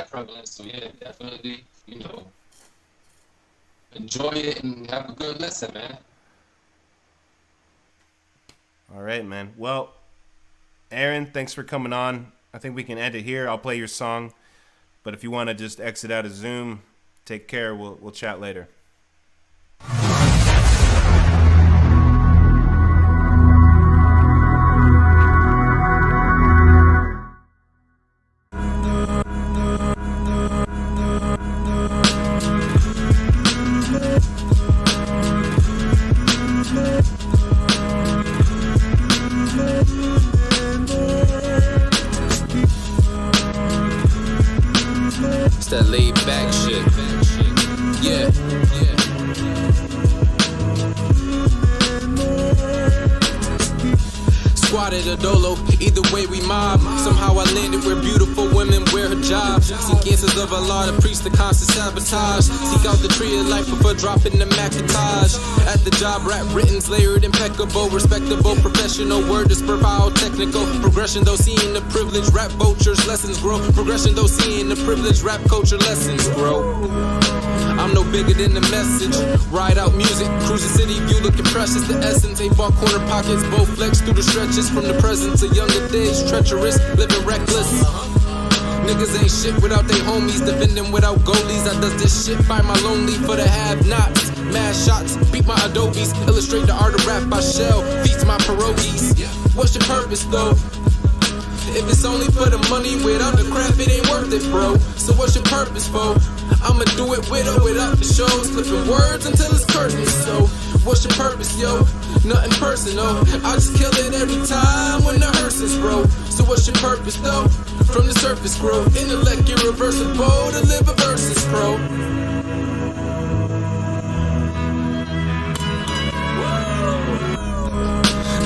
prevalent. So yeah, definitely, enjoy it and have a good listen, man. All right, man. Well, Aaron, thanks for coming on. I think we can end it here. I'll play your song, but if you want to just exit out of Zoom, take care. We'll chat later. That laid back shit. Yeah. Squatted a dolo, either way we mob. Somehow I landed where beautiful women wear hijabs. Seek answers of Allah to preach the constant sabotage. Seek out the tree of life before dropping the Macintosh. At the job, rap written's layered, impeccable, respectable, professional, word is profile, technical. Progression though seeing the privilege, rap vultures, lessons grow. Progression though seeing the privilege, rap culture, lessons grow. I'm no bigger than the message. Ride out music, cruise the city, view looking precious. The essence, 8-bar corner pockets, both flex through the stretches. From the present to younger days, treacherous, living reckless. Niggas ain't shit without they homies, defending without goalies. I does this shit by my lonely for the have-nots. Mad shots, beat my adobes, illustrate the art of rap by shell, feast my pierogies. what's your purpose though? If it's only for the money, without the craft, it ain't worth it, bro. So what's your purpose for? I'ma do it with or without the shows, flipping words until it's curtains. So what's your purpose, yo? Nothing personal. I just kill it every time when the hearse is, bro. So what's your purpose, though? From the surface, grow intellect irreversible to live a versus, bro.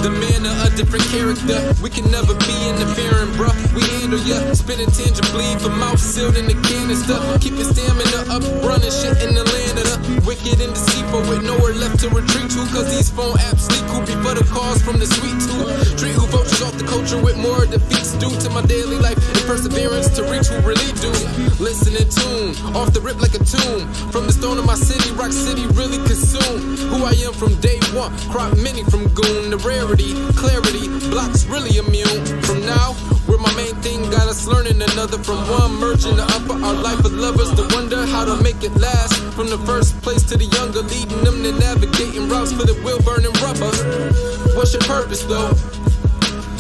The man of a different character, we can never be interfering, bruh. We handle ya, spinning tangibly for mouth sealed in the canister. Keep your stamina up, running shit in the land of the wicked and deceitful with nowhere left to retreat to. Cause these phone apps leak who before the cause from the sweet tooth. Treat who vultures off the culture with more defeats due to my daily life and perseverance to reach who really do. Listen and tune, off the rip like a tomb. From the stone of my city, Rock City really consume who I am from day one. Crop many from goon, the rarity. Clarity, blocks really immune. From now, where my main thing got us learning another from one merging the upper. Our life of lovers to wonder how to make it last. From the first place to the younger, leading them to navigating routes for the wheel burning rubber. What's your purpose though?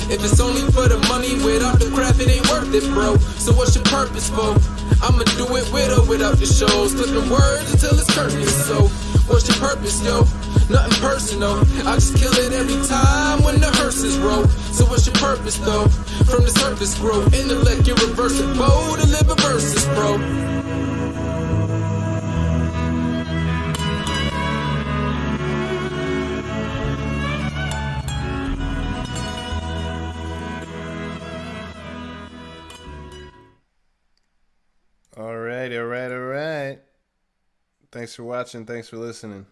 If it's only for the money, without the craft, it ain't worth it, bro. So what's your purpose for? I'ma do it with or without the shows, flipping words until it's curtains. So what's your purpose, yo? Nothing personal. I just kill it every time when the hearses roll. So what's your purpose though? From the surface grow intellect irreversible to live a versus, bro. All right. Thanks for watching. Thanks for listening.